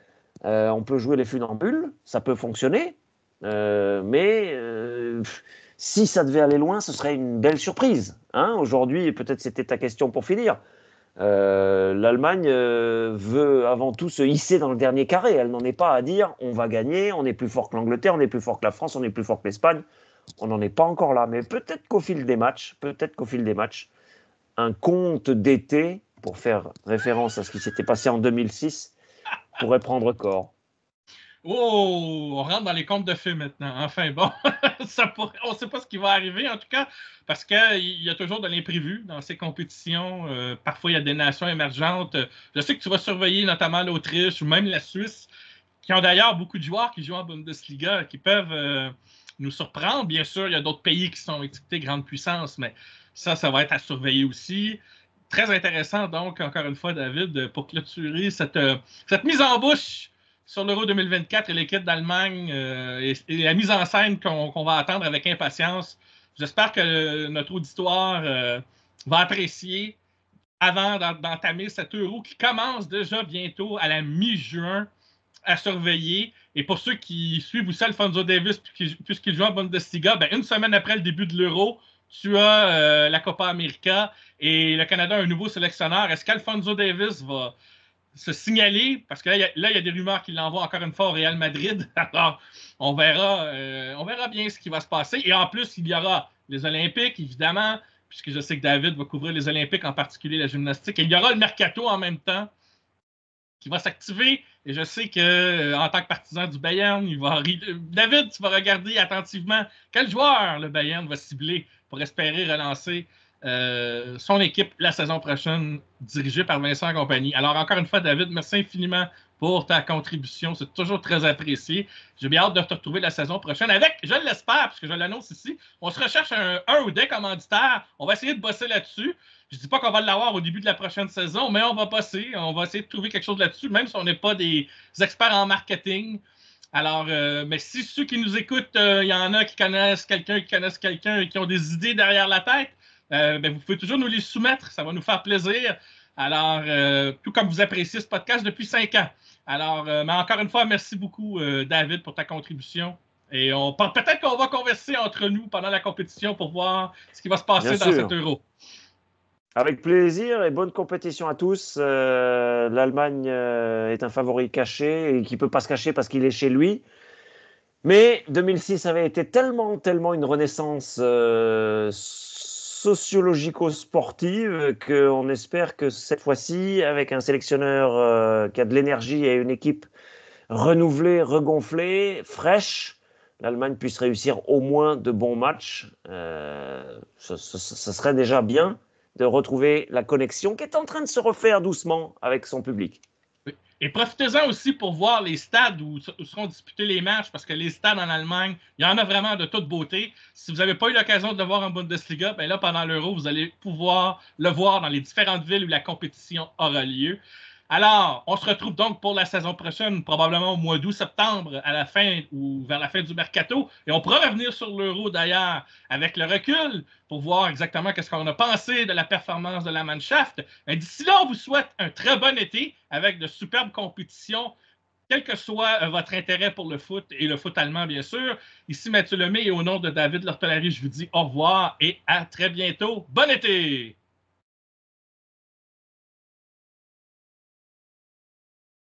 On peut jouer les funambules, ça peut fonctionner. Mais si ça devait aller loin, ce serait une belle surprise. Hein, aujourd'hui, peut-être c'était ta question pour finir. L'Allemagne veut avant tout se hisser dans le dernier carré. Elle n'en est pas à dire on va gagner, on est plus fort que l'Angleterre, on est plus fort que la France, on est plus fort que l'Espagne. On n'en est pas encore là. Mais peut-être qu'au fil des matchs, un conte d'été, pour faire référence à ce qui s'était passé en 2006, pourrait prendre corps. Oh, on rentre dans les contes de fées maintenant. Enfin, bon, on ne sait pas ce qui va arriver, en tout cas, parce qu'il y a toujours de l'imprévu dans ces compétitions. Parfois, il y a des nations émergentes. Je sais que tu vas surveiller notamment l'Autriche ou même la Suisse, qui ont d'ailleurs beaucoup de joueurs qui jouent en Bundesliga, qui peuvent nous surprendre. Bien sûr, il y a d'autres pays qui sont étiquetés grande puissance, mais ça va être à surveiller aussi. Très intéressant, donc, encore une fois, David, pour clôturer cette mise en bouche sur l'Euro 2024 et l'équipe d'Allemagne et la mise en scène qu'on va attendre avec impatience. J'espère que notre auditoire va apprécier avant d'entamer cet Euro qui commence déjà bientôt à la mi-juin à surveiller. Et pour ceux qui suivent aussi Alphonso Davies puisqu'il joue en Bundesliga, une semaine après le début de l'Euro, tu as la Copa América et le Canada a un nouveau sélectionneur. Est-ce qu'Alphonso Davies va se signaler, parce que là, il y a des rumeurs qu'il l'envoie encore une fois au Real Madrid. Alors, on verra bien ce qui va se passer. Et en plus, il y aura les Olympiques, évidemment, puisque je sais que David va couvrir les Olympiques, en particulier la gymnastique. Et il y aura le mercato en même temps qui va s'activer. Et je sais que en tant que partisan du Bayern, David, tu vas regarder attentivement quel joueur le Bayern va cibler pour espérer relancer son équipe la saison prochaine, dirigée par Vincent Kompany. Alors, encore une fois, David, merci infiniment pour ta contribution. C'est toujours très apprécié. J'ai bien hâte de te retrouver la saison prochaine avec, je l'espère, parce que je l'annonce ici, on se recherche un ou des commanditaires. On va essayer de bosser là-dessus. Je ne dis pas qu'on va l'avoir au début de la prochaine saison, mais on va bosser. On va essayer de trouver quelque chose là-dessus, même si on n'est pas des experts en marketing. Alors, mais si ceux qui nous écoutent, il y en a qui connaissent quelqu'un et qui ont des idées derrière la tête, vous pouvez toujours nous les soumettre. Ça va nous faire plaisir. Alors, tout comme vous appréciez ce podcast depuis 5 ans. Alors, mais encore une fois, merci beaucoup, David, pour ta contribution. Et peut-être qu'on va converser entre nous pendant la compétition pour voir ce qui va se passer dans cet Euro. Avec plaisir et bonne compétition à tous. L'Allemagne est un favori caché et qui ne peut pas se cacher parce qu'il est chez lui. Mais 2006 avait été tellement une renaissance sociologico-sportive qu'on espère que cette fois-ci, avec un sélectionneur qui a de l'énergie et une équipe renouvelée, regonflée, fraîche, l'Allemagne puisse réussir au moins de bons matchs. Ce serait déjà bien de retrouver la connexion qui est en train de se refaire doucement avec son public. Et profitez-en aussi pour voir les stades où seront disputés les matchs, parce que les stades en Allemagne, il y en a vraiment de toute beauté. Si vous n'avez pas eu l'occasion de le voir en Bundesliga, là, pendant l'Euro, vous allez pouvoir le voir dans les différentes villes où la compétition aura lieu. Alors, on se retrouve donc pour la saison prochaine, probablement au mois d'août-septembre, à la fin ou vers la fin du mercato. Et on pourra revenir sur l'Euro d'ailleurs avec le recul pour voir exactement qu'est-ce qu'on a pensé de la performance de la Mannschaft. D'ici là, on vous souhaite un très bon été avec de superbes compétitions, quel que soit votre intérêt pour le foot et le foot allemand, bien sûr. Ici Mathieu Lemay et au nom de David Lortolari, je vous dis au revoir et à très bientôt. Bon été!